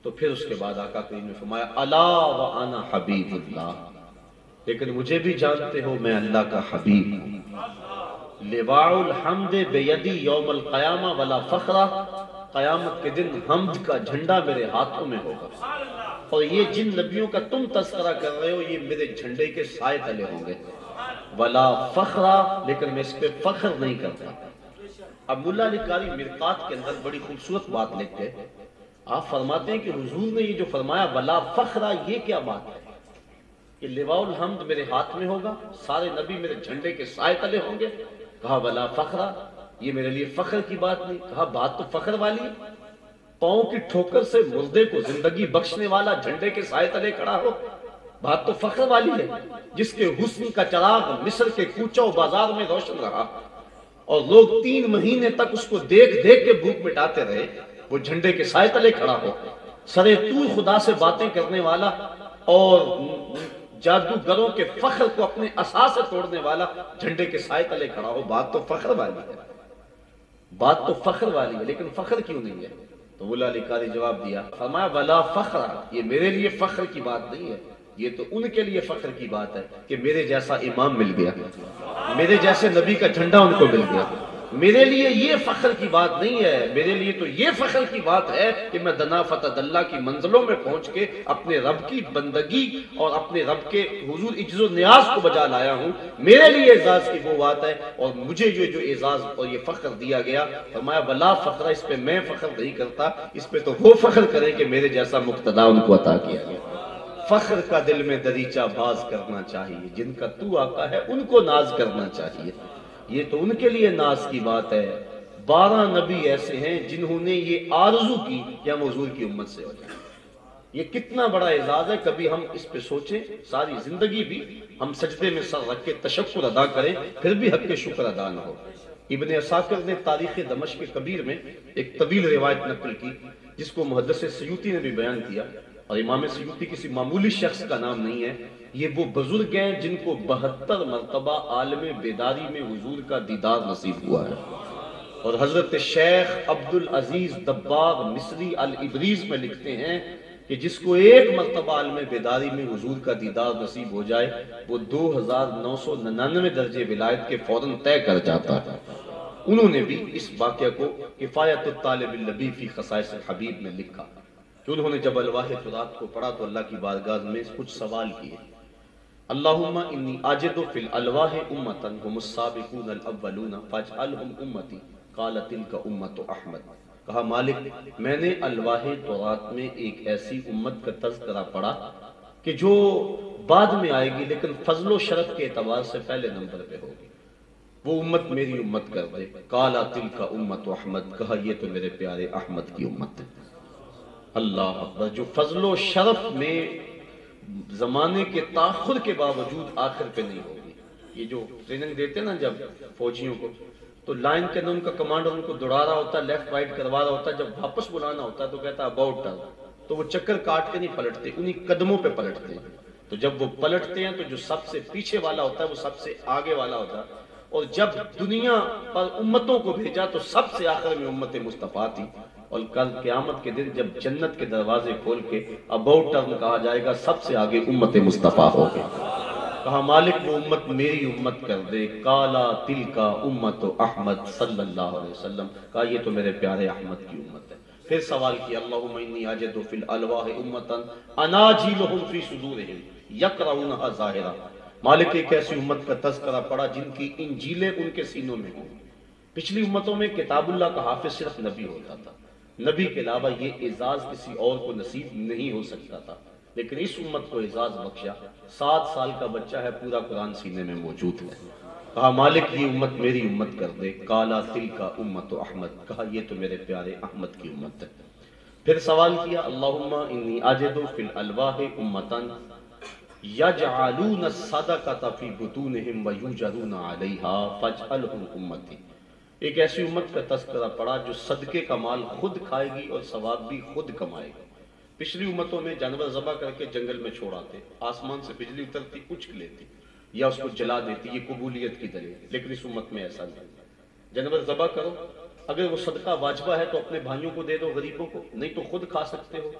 تو پھر اس کے بعد آقا کریم نے فرمایا الا وانا حبیب اللہ، لیکن مجھے بھی جانتے ہو میں اللہ کا حبیب ہوں. لواء الحمد بیدی یوم القیامہ ولا فخرہ، قیامت کے دن حمد کا جھنڈا میرے ہاتھوں میں ہوگا، اور یہ جن نبیوں کا تم تذکرہ کر رہے ہو یہ میرے جھنڈے کے سائے تلے ہوں گے. ولا فخرہ، لیکن میں اس پہ فخر نہیں کرتا. اب ملا علی قاری مرقات کے اندر بڑی خوبصورت بات لکھتے ہیں. آپ فرماتے ہیں کہ حضور نے یہ جو فرمایا ولا فخرہ، یہ کیا بات ہے کہ لواء الحمد میرے ہاتھ میں ہوگا، سارے نبی میرے جھنڈے کے سائے تلے ہوں گے. کہا ولا فخرہ، یہ میرے لیے فخر کی بات نہیں. کہا بات تو فخر والی ہے، پاؤں کی ٹھوکر سے مردے کو زندگی بخشنے والا جھنڈے کے سائے تلے کھڑا ہو، بات تو فخر والی ہے. جس کے حسن کا چراغ مصر کے کوچوں بازار میں روشن رہا اور لوگ 3 مہینے تک اس کو دیکھ دیکھ کے بھوک مٹاتے رہے، وہ جھنڈے کے سائے تلے کھڑا ہو. سر طور خدا سے باتیں کرنے والا اور جادوگروں کے فخر کو اپنے عصا سے توڑنے والا جھنڈے کے سائے تلے کھڑا ہو، بات تو فخر والی ہے. بات تو فخر والی ہے، لیکن فخر کیوں نہیں ہے؟ تو مولا علی قاری جواب دیا، فرمایا ولا فخر، یہ میرے لیے فخر کی بات نہیں ہے، یہ تو ان کے لیے فخر کی بات ہے کہ میرے جیسا امام مل گیا، میرے جیسے نبی کا جھنڈا ان کو مل گیا. میرے لیے یہ فخر کی بات نہیں ہے، میرے لیے تو یہ فخر کی بات ہے کہ میں دنا فتح اللہ کی منزلوں میں پہنچ کے اپنے رب کی بندگی اور اپنے رب کے حضور عجز و نیاز کو بجا لایا ہوں. میرے لیے اعزاز کی وہ بات ہے، اور مجھے یہ جو اعزاز اور یہ فخر دیا گیا، فرمایا ولا فخر، اس پہ میں فخر نہیں کرتا، اس پہ تو وہ فخر کریں کہ میرے جیسا مقتدا ان کو عطا کیا گیا. فخر کا دل میں دریچہ باز کرنا چاہیے، جن کا تو آقا ہے ان کو ناز کرنا چاہیے. یہ تو ان کے لیے ناز کی بات ہے. 12 نبی ایسے ہیں جنہوں نے یہ آرزو کی کہ ہم حضور کی امت سے ہو جائیں. یہ کتنا بڑا اعزاز ہے، کبھی ہم اس پہ سوچیں. ساری زندگی بھی ہم سجدے میں سر رکھ کے تشکر ادا کریں، پھر بھی حق کے شکر ادا نہ ہو. ابن عساکر نے تاریخ دمشق کبیر میں ایک طویل روایت نقل کی جس کو محدث سیوطی نے بھی بیان کیا اور امام سیوطی کسی معمولی شخص کا نام نہیں ہے، یہ وہ بزرگ ہیں جن کو 72 مرتبہ عالم بیداری میں حضور کا دیدار نصیب ہوا ہے۔ اور حضرت شیخ عبدالعزیز دباغ مصری الابریز میں لکھتے ہیں کہ جس کو ایک مرتبہ عالم بیداری میں حضور کا دیدار نصیب ہو جائے وہ 2999 درجے ولایت کے فوراً طے کر جاتا ہے۔ انہوں نے بھی اس واقعہ کو کفایت الطالب اللبیب فی خصائص الحبیب میں لکھا کہ انہوں نے جب الواح ترات کو پڑھا تو اللہ کی بارگاہ میں کچھ سوال کیے۔ اللہم انی آجد فی الالواح امتا ہم السابقون الاولون فاجعلہم امتی قال تلک امت احمد۔ کہا مالک میں نے الواح ترات میں ایک ایسی امت کا تذکرہ پڑھا کہ جو بعد میں آئے گی لیکن فضل و شرف کے اعتبار سے پہلے نمبر پہ ہوگی، وہ امت میری امت کر دے۔ قال تلک امت احمد، کہا یہ تو میرے پیارے احمد کی امت ہے۔ اللہ اکبر، جو فضل و شرف میں زمانے کے تاخر کے باوجود آخر پہ نہیں ہوگی۔ یہ جو ٹریننگ دیتے نا جب فوجیوں کو، تو لائن کے اندر ان کا کمانڈر ان کو دوڑا رہا ہوتا ہے، لیفٹ رائٹ کروا رہا ہوتا ہے، جب واپس بلانا ہوتا ہے تو کہتا ہے اباؤٹ ٹرن، تو وہ چکر کاٹ کے نہیں پلٹتے، انہی قدموں پہ پلٹتے ہیں۔ تو جب وہ پلٹتے ہیں تو جو سب سے پیچھے والا ہوتا ہے وہ سب سے آگے والا ہوتا ہے، اور جب دنیا پر امتوں کو بھیجا تو سب سے آخر میں امت مصطفیٰ تھی، اور کل قیامت کے دن جب جنت کے دروازے کھول کے اباؤٹ ٹرن کہا جائے گا سب سے آگے امت مصطفیٰ ہوگی۔ کہا مالک وہ امت میری امت کر دے۔ قالا تلکا امت احمد صلی اللہ علیہ وسلم، کہا یہ تو میرے پیارے احمد کی امت ہے۔ پھر سوال کیا اللہم انی اجد فی الالواح امتا اناجیلہم فی صدورہم یقرؤونہا ظاہرا۔ مالک ایک ایسی امت کا تذکرہ پڑا جن کی انجیلیں ان کے سینوں میں ہوں۔ پچھلی امتوں میں کتاب اللہ کا حافظ صرف نبی ہوتا تھا، نبی کے علاوہ یہ اعزاز کسی اور کو نصیب نہیں ہو سکتا تھا، لیکن اس امت کو اعزاز بخشا۔ 7 سال کا بچہ ہے، پورا قرآن سینے میں موجود ہے۔ کہا مالک یہ امت میری امت کر دے۔ قالا تلکا امت احمد، کہا یہ تو میرے پیارے احمد کی امت ہے۔ پھر سوال کیا اللہم انی اجد فی الالواح امتا یجعلون الصدقۃ فی بطونہم ویجرون علیہا فاجعلہم امتی۔ ایک ایسی امت کا تذکرہ پڑا جو صدقے کا مال خود کھائے گی اور ثواب بھی خود کمائے گی۔ پچھلی امتوں میں جانور ذبح کر کے جنگل میں چھوڑاتے، آسمان سے بجلی اترتی اچک لیتی یا اس کو جلا دیتی، یہ قبولیت کی دلیل، لیکن اس امت میں ایسا نہیں۔ جانور ذبح کرو، اگر وہ صدقہ واجبہ ہے تو اپنے بھائیوں کو دے دو، غریبوں کو، نہیں تو خود کھا سکتے ہو۔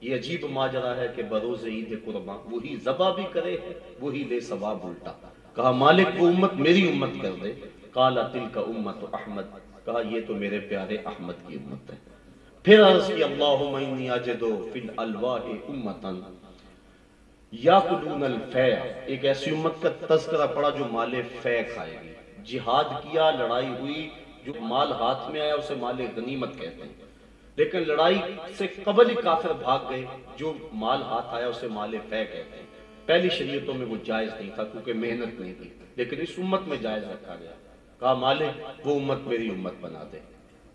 یہ عجیب ماجرا ہے کہ بروز عید قرباں وہی ذبح بھی کرے وہی لے ثواب الٹا۔ کہا مالک وہ امت میری امت کر دے۔ قالا تلک امت احمد، کہا یہ تو میرے پیارے احمد کی امت ہے۔ پھر عرض کی اللہم انی اجد فی الالواح امتا یاکلون الفیع، ایک ایسی امت کا تذکرہ پڑا جو مال فیع کھائے گی۔ جہاد کیا، لڑائی ہوئی، جو مال ہاتھ میں آیا اسے مال غنیمت کہتے ہیں، لیکن لڑائی سے قبل ہی کافر بھاگ گئے، جو مال ہاتھ آیا اسے مال فیع کہتے ہیں۔ پہلی شریعتوں میں وہ جائز نہیں تھا کیونکہ محنت نہیں تھی، لیکن اس امت میں جائز رکھا گیا۔ کہا مالک وہ امت میری امت بنا دے۔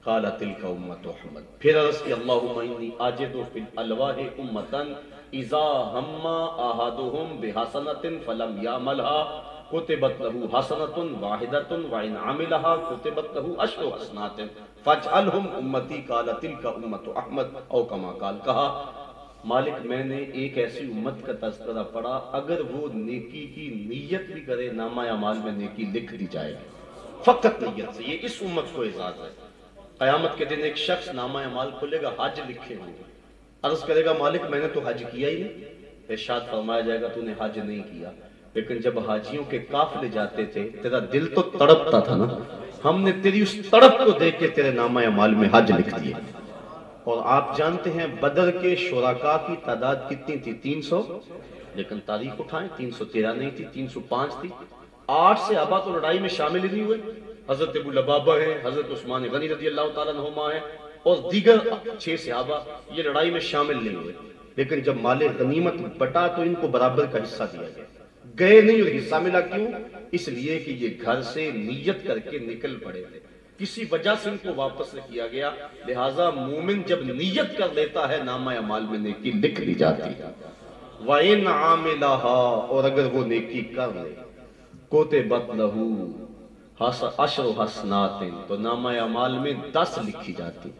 قال تلک امت احمد۔ پھر عرض کی اللہم انی اجد فی الالواح امتا اذا ہم احدہم بحسنۃ فلم یعملها کتبت لہ حسنۃ واحدۃ وان عملها کتبت لہ 10 حسنات فاجعلہم امتی۔ قال تلک امت احمد او کما قال۔ کہا مالک میں نے ایک ایسی امت کا تذکرہ پڑھا اگر وہ نیکی کی نیت بھی کرے نامہ اعمال میں نیکی لکھ دی جائے گی، فقط نیت سے۔ یہ اس امت کو اعزاز ہے۔ قیامت کے دن ایک شخص نامہ اعمال کھولے گا، حج لکھے ہوں گے، عرض کرے گا مالک میں نے تو حج کیا ہی نہیں۔ ارشاد فرمایا جائے گا تو نے حج نہیں کیا، لیکن جب حاجیوں کے قافلے جاتے تھے تیرا دل تو تڑپتا تھا نا، ہم نے تیری اس تڑپ کو دیکھ کے تیرے نامہ اعمال میں حج لکھ دیا۔ اور آپ جانتے ہیں بدر کے شرکاء کی تعداد کتنی تھی؟ 300، لیکن تاریخ اٹھائیں 313 نہیں تھی، 305 تھی۔ 8 صحابہ تو لڑائی میں شامل ہی نہیں ہوئے، حضرت ابو لبابہ ہیں، حضرت عثمان غنی رضی اللہ تعالیٰ عنہما ہیں، اور دیگر 6 صحابہ یہ لڑائی میں شامل نہیں ہوئے، لیکن جب مال غنیمت بٹا تو ان کو برابر کا حصہ دیا گیا۔ گئے نہیں اور حصہ ملا، کیوں؟ اس لیے کہ یہ گھر سے نیت کر کے نکل پڑے تھے، کسی وجہ سے ان کو واپس سے کیا گیا، لہٰذا مومن جب نیت کر لیتا ہے نامہ اعمال میں نیکی لکھ لی جاتی ہے۔ وَإِنْ عَامِلَهَا، اور اگر وہ نیکی کر لے، کُتِبَتْ لَهُ 10 حسنات، تو نامہ اعمال میں 10 لکھی جاتی،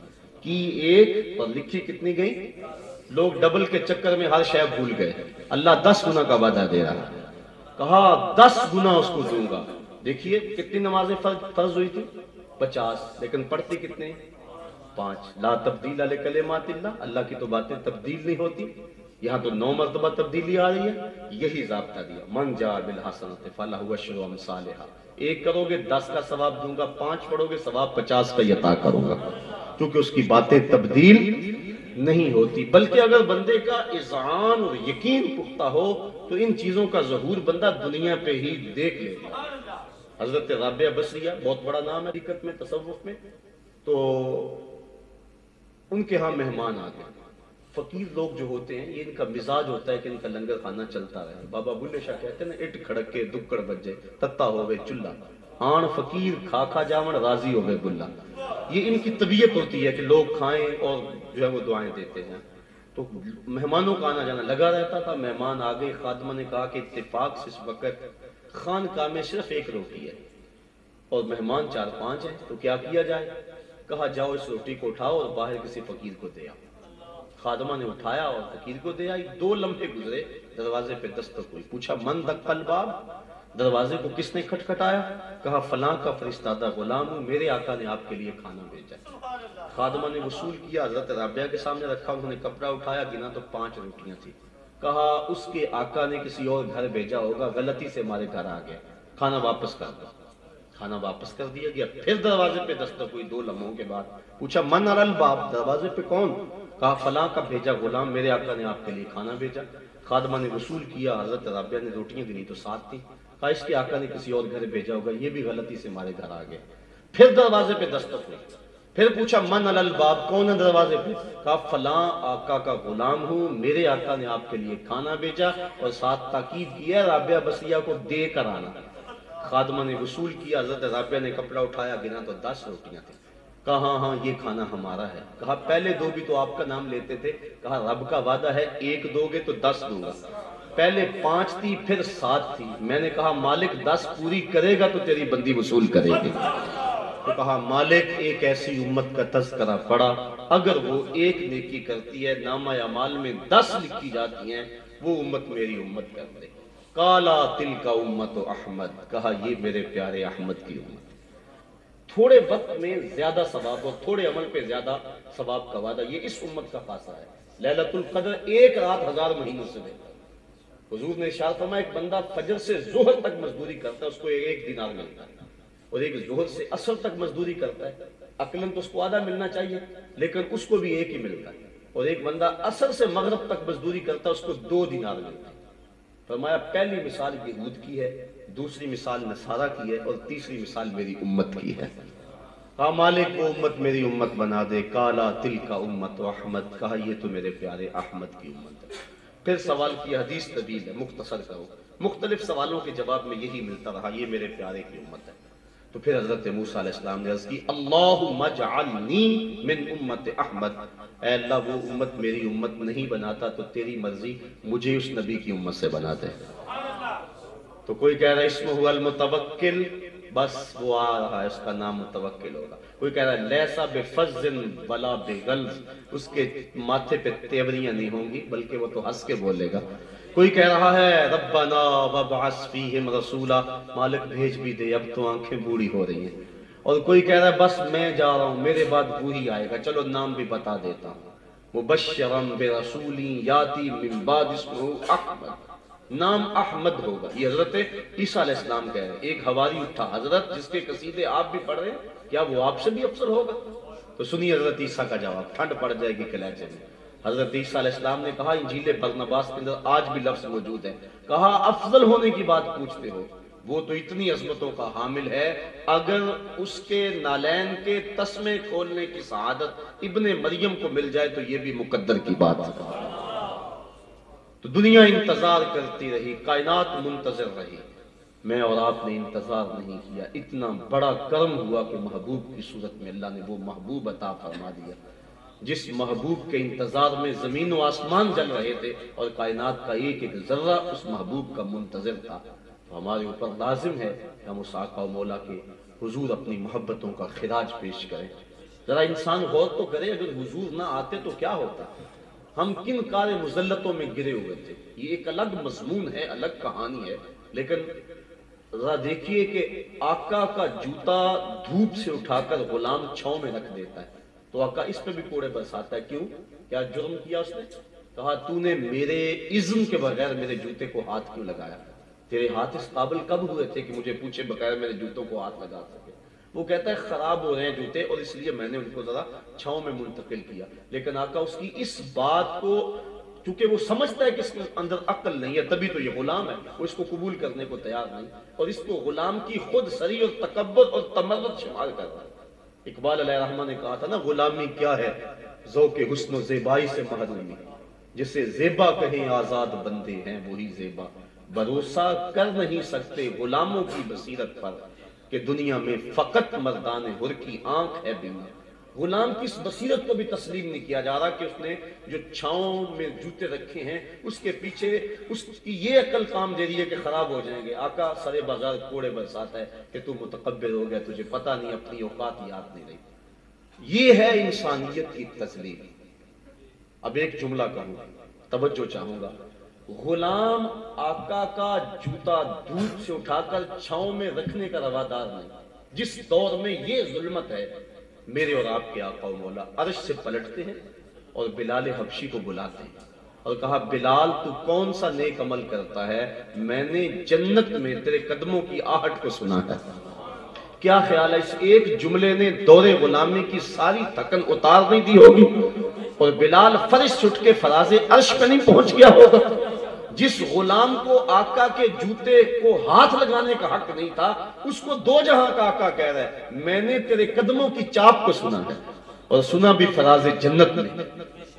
کی 1 اور لکھی کتنی گئی؟ لوگ ڈبل کے چکر میں ہر شے بھول گئے. اللہ 10 گنا کا وعدہ دے رہا ہے. کہا 10 گنا اس کو دوں گا. دیکھیے کتنی نمازیں فرض ہوئی تھی؟ 50. لیکن پڑھتی کتنے؟ 5. لا تبدیل لکلمات اللہ، اللہ کی تو باتیں تبدیل نہیں ہوتی. یہاں تو 9 مرتبہ تبدیلی آ رہی ہے. یہی ضابطہ دیا، من جاء بالحسنۃ فلہ عشر امثالھا. 1 کرو گے 10 کا ثواب دوں گا، 5 پڑھو گے ثواب 50 کا عطا کروں گا. کیونکہ اس کی باتیں تبدیل نہیں ہوتی. بلکہ اگر بندے کا اذعان اور یقین پختہ ہو تو ان چیزوں کا ظہور بندہ دنیا پہ ہی دیکھ لے گا. حضرت رابعہ بصریہ بہت بڑا نام ہے حقیقت میں، تصوف میں. تو ان کے ہاں مہمان آ گئے. فقیر لوگ جو ہوتے ہیں یہ ان کا مزاج ہوتا ہے کہ ان کا لنگر کھانا چلتا رہے. بابا بلے شاہ کہتے ہیں نا، اٹ کھڑک کے دکڑ بجے تتا ہوئے چلہ، آن فقیر کھا کھا جاون راضی ہوئے بلا. یہ ان کی طبیعت ہوتی ہے کہ لوگ کھائیں اور جو ہے وہ دعائیں دیتے ہیں. تو مہمانوں کا آنا جانا لگا رہتا تھا. مہمان آ گئے. خادمہ نے کہا کہ اتفاق سے اس وقت خانقاہ میں صرف 1 روٹی ہے اور مہمان 4-5 ہیں، تو کیا کیا جائے؟ کہا جاؤ اس روٹی کو اٹھاؤ اور باہر کسی فقیر کو دے آؤ. خادمہ نے اٹھایا اور فقیر کو دے آئی. 2 لمحے گزرے، دروازے پہ دستک ہوئی. پوچھا من دق الباب، دروازے کو کس نے کھٹکھٹایا؟ کہا فلاں کا فرستادہ غلام ہوں، میرے آقا نے آپ کے لیے کھانا بھیجا. خادمہ نے وصول کیا، حضرت رابعہ کے سامنے رکھا. انہوں نے کپڑا اٹھایا، گنا تو 5 روٹیاں تھیں. کہا اس کے آقا نے کسی اور گھر بھیجا ہوگا، غلطی سے ہمارے گھر آ گیا، کھانا واپس کر دو. کھانا واپس کر دیا گیا. پھر دروازے پہ دستک ہوئی 2 لمحوں کے بعد. پوچھا من علی الباب، دروازے پہ کون؟ کہا فلاں کا بھیجا غلام، میرے آقا نے آپ کے لیے کھانا بھیجا. خادمہ نے وصول کیا. حضرت رابعہ نے روٹیاں گنی تو 7 تھی. کہا اس کے آقا نے کسی اور گھر بھیجا ہوگا، یہ بھی غلطی سے ہمارے گھر آ گئے. پھر دروازے پہ دستک ہوئی. پھر پوچھا من علی الباب، کون ہے دروازے پہ؟ کہا فلاں آقا کا غلام ہوں، میرے آقا نے آپ کے لیے کھانا بھیجا اور ساتھ تاکید کیا رابعہ بصریہ کو دے کر آنا. خادمہ نے وصول کیا. حضرت رابعہ نے کپڑا اٹھایا، گنا تو 10 روٹیاں تھیں. کہا ہاں ہاں یہ کھانا ہمارا ہے. کہا پہلے 2 بھی تو آپ کا نام لیتے تھے. کہا رب کا وعدہ ہے 1 دو گے تو 10 دوں گا. پہلے 5 تھی پھر 7 تھی. میں نے کہا مالک 10 پوری کرے گا تو تیری بندی وصول کرے گی. تو کہا مالک ایک ایسی امت کا تذکرہ پڑا، اگر وہ 1 نیکی کرتی ہے نامہ اعمال میں 10 لکھی جاتی ہیں، وہ امت میری امت کر دے. کالا تل کا امت احمد، کہا یہ میرے پیارے احمد کی امت. تھوڑے وقت میں زیادہ ثواب اور تھوڑے عمل پہ زیادہ ثواب کا وعدہ، یہ اس امت کا خاصہ ہے. لیلۃ القدر 1 رات 1000 مہینوں سے بہتر. حضور نے ارشاد فرمایا ایک بندہ فجر سے ظہر تک مزدوری کرتا ہے، اس کو 1 دینار ملتا ہے. اور ایک ظہر سے عصر تک مزدوری کرتا ہے، عقلاً تو اس کو آدھا ملنا چاہیے لیکن اس کو بھی 1 ہی ملتا ہے. اور ایک بندہ عصر سے مغرب تک مزدوری کرتا ہے، اس کو 2 دینار ملتا ہے. فرمایا پہلی مثال یہود کی ہے، دوسری مثال نصارہ کی ہے، اور تیسری مثال میری امت کی ہے. کہا مالک وہ امت میری امت بنا دے. کالا تل کا امت احمد، کہا یہ تو میرے پیارے احمد کی امت ہے. پھر سوال کیا، حدیث طویل ہے مختصر کرو. مختلف سوالوں کے جواب میں یہی ملتا رہا، یہ میرے پیارے کی امت ہے. تو پھر حضرت موسیٰ علیہ السلام نے عرض کی اللہم اجعلنی من امت احمد، اے اللہ وہ امت میری امت نہیں بناتا تو تیری مرضی مجھے اس نبی کی امت سے بنا دے. تو کوئی کہہ رہا ہے اسمہ المتوکل، بس وہ آ رہا ہے اس کا نام متوکل ہوگا. کوئی کہہ رہا ہے لیسا بفظ ولا بغلظ، اس کے ماتھے پہ تیوریاں نہیں ہوں گی بلکہ وہ تو ہنس کے بولے گا. کوئی کہہ رہا ہے ربنا وابعث فیہم رسولا، مالک بھیج بھی دے اب تو آنکھیں بوڑھی ہو رہی ہیں. اور کوئی کہہ رہا ہے بس میں جا رہا ہوں میرے بعد وہی آئے گا، چلو نام بھی بتا دیتا ہوں، مبشرم برسول یاتی من بعد اسمہ احمد، نام احمد ہوگا. یہ حضرت عیسیٰ علیہ السلام کہہ رہے ہیں. ایک حواری اٹھا، حضرت جس کے قصیدے آپ بھی پڑھ رہے ہیں کیا وہ آپ سے بھی افضل ہوگا؟ تو سنیے حضرت عیسیٰ کا جواب، ٹھنڈ پڑ جائے گی کلیجے میں. حضرت عیسیٰ علیہ السلام نے کہا انجیل برنباس کے اندر آج بھی لفظ موجود ہے. کہا افضل ہونے کی بات پوچھتے ہو، وہ تو اتنی عظمتوں کا حامل ہے، اگر اس کے نالین کے تسمے کھولنے کی سعادت ابن مریم کو مل جائے تو یہ بھی مقدر کی بات ہے. تو دنیا انتظار کرتی رہی، کائنات منتظر رہی، میں اور آپ نے انتظار نہیں کیا. اتنا بڑا کرم ہوا کہ محبوب کی صورت میں اللہ نے وہ محبوب عطا فرما دیا جس محبوب کے انتظار میں زمین و آسمان جل رہے تھے اور کائنات کا ایک ایک ذرہ اس محبوب کا منتظر تھا. تو ہمارے اوپر لازم ہے کہ ہم اس آقا و مولا کے حضور اپنی محبتوں کا خراج پیش کریں. ذرا انسان غور تو کرے، اگر حضور نہ آتے تو کیا ہوتا؟ ہم کن کار مذلتوں میں گرے ہوئے تھے. یہ ایک الگ مضمون ہے، الگ کہانی ہے. لیکن ذرا دیکھیے کہ آقا کا جوتا دھوپ سے اٹھا کر غلام چھاؤں میں رکھ دیتا ہے تو آقا اس پہ بھی کوڑے برساتا ہے. کیوں؟ کیا جرم کیا اس نے؟ کہا تو نے میرے اذن کے بغیر میرے جوتے کو ہاتھ کیوں لگایا؟ تیرے ہاتھ اس قابل کب ہوئے تھے کہ مجھے پوچھے بغیر میرے جوتوں کو ہاتھ لگا سکے؟ وہ کہتا ہے خراب ہو رہے ہیں جوتے اور اس لیے میں نے ان کو ذرا چھاؤں میں منتقل کیا. لیکن آقا اس کی اس بات کو، چونکہ وہ سمجھتا ہے کہ اس کے اندر عقل نہیں ہے، تبھی تو یہ غلام ہے، وہ اس کو قبول کرنے کو تیار نہیں، اور اس کو غلام کی خود سری اور تکبر اور تمرد شمار کر رہا ہے. اقبال علیہ الرحمہ نے کہا تھا نا، غلامی کیا ہے ذوق حسن و زیبائی سے محرومی، جسے زیبا کہیں آزاد بندے ہیں وہی زیبا. بھروسہ کر نہیں سکتے غلاموں کی بصیرت پر کہ دنیا میں فقط مردان حر کی آنکھ ہے بینا. غلام کی اس بصیرت کو بھی تسلیم نہیں کیا جا رہا کہ اس نے جو چھاؤں میں جوتے رکھے ہیں اس کے پیچھے اس کی یہ عقل کام دے رہی ہے کہ خراب ہو جائیں گے. آقا سرے بازار کوڑے برساتا ہے کہ تو متکبر ہو گیا، تجھے پتہ نہیں، اپنی اوقات یاد نہیں رہی. یہ ہے انسانیت کی تسلیم. اب ایک جملہ کہوں، توجہ چاہوں گا. غلام آقا کا جوتا دھوپ سے اٹھا کر چھاؤں میں رکھنے کا روادار نہیں. جس دور میں یہ ظلمت ہے، میرے اور آپ کے آقا و مولا عرش سے پلٹتے ہیں اور بلال حبشی کو بلاتے ہیں اور کہا بلال تو کون سا نیک عمل کرتا ہے؟ میں نے جنت میں تیرے قدموں کی آہٹ کو سنا ہے. کیا خیال ہے اس ایک جملے نے دور غلامی کی ساری تھکن اتار نہیں دی ہوگی اور بلال فرش اٹھ کے فراز عرش پہ نہیں پہنچ گیا ہوگا؟ جس غلام کو آقا کے جوتے کو ہاتھ لگانے کا حق نہیں تھا، اس کو دو جہاں کا آقا کہہ رہا ہے میں نے تیرے قدموں کی چاپ کو سنا ہے، اور سنا بھی فراز جنت میں.